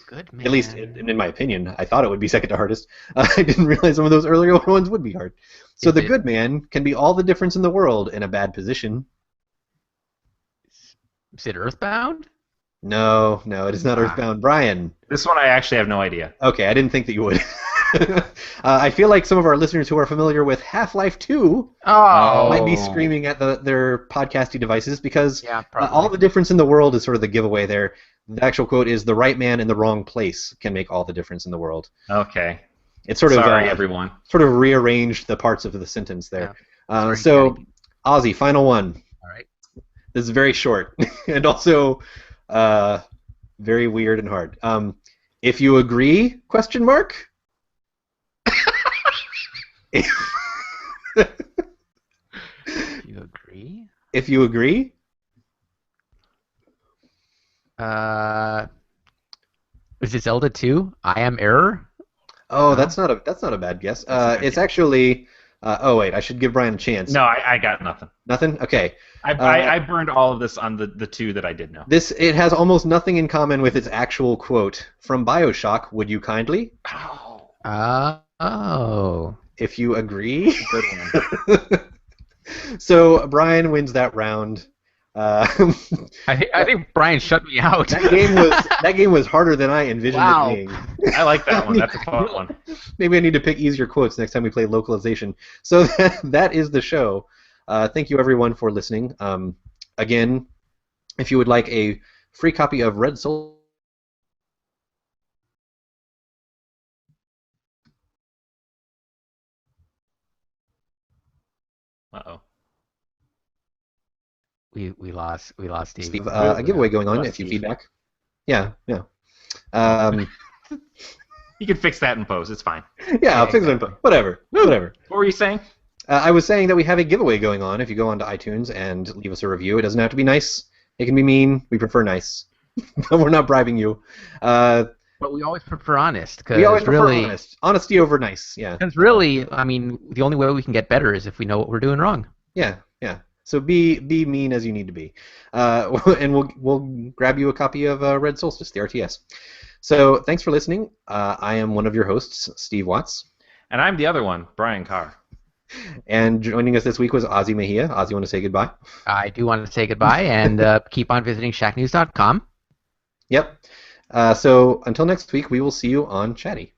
good man. At least in my opinion, I thought it would be second to hardest. I didn't realize some of those earlier ones would be hard. So the good man can be all the difference in the world in a bad position. Is it Earthbound? No, it is not Earthbound. Brian. This one I actually have no idea. Okay, I didn't think that you would. I feel like some of our listeners who are familiar with Half-Life 2 might be screaming at their podcasty devices because all the difference in the world is sort of the giveaway there. The actual quote is, "The right man in the wrong place can make all the difference in the world." Okay. It's sort of Sorry, everyone. Sort of rearranged the parts of the sentence there. Yeah. So, Ozzy, final one. All right. This is very short and also very weird and hard. If you agree? Question mark. You agree? If you agree. Is it Zelda 2? I am Error? Oh, that's not a bad guess. It's actually. Oh wait, I should give Brian a chance. No, I got nothing. Nothing? Okay. I burned all of this on the two that I did know. It has almost nothing in common with its actual quote from BioShock. Would you kindly? Oh. If you agree. Good one. So Brian wins that round. I think Brian shut me out. That game was harder than I envisioned it being. I like that one. That's a fun one. Maybe I need to pick easier quotes next time we play localization. So that is the show. Thank you everyone for listening. Again, if you would like a free copy of Red Soul. Uh-oh. We lost Steve. A giveaway going on if you feedback. Yeah. You can fix that in post. It's fine. Yeah, I'll fix it in post. Whatever. What were you saying? I was saying that we have a giveaway going on if you go onto iTunes and leave us a review. It doesn't have to be nice. It can be mean. We prefer nice. But we're not bribing you. But we always prefer honest. We always prefer honest. Honesty over nice, yeah. Because really, I mean, the only way we can get better is if we know what we're doing wrong. Yeah. So be mean as you need to be. And we'll grab you a copy of Red Solstice, the RTS. So thanks for listening. I am one of your hosts, Steve Watts. And I'm the other one, Brian Carr. And joining us this week was Ozzy Mejia. Ozzy, you want to say goodbye? I do want to say goodbye and keep on visiting shacknews.com. Yep. So until next week, we will see you on Chatty.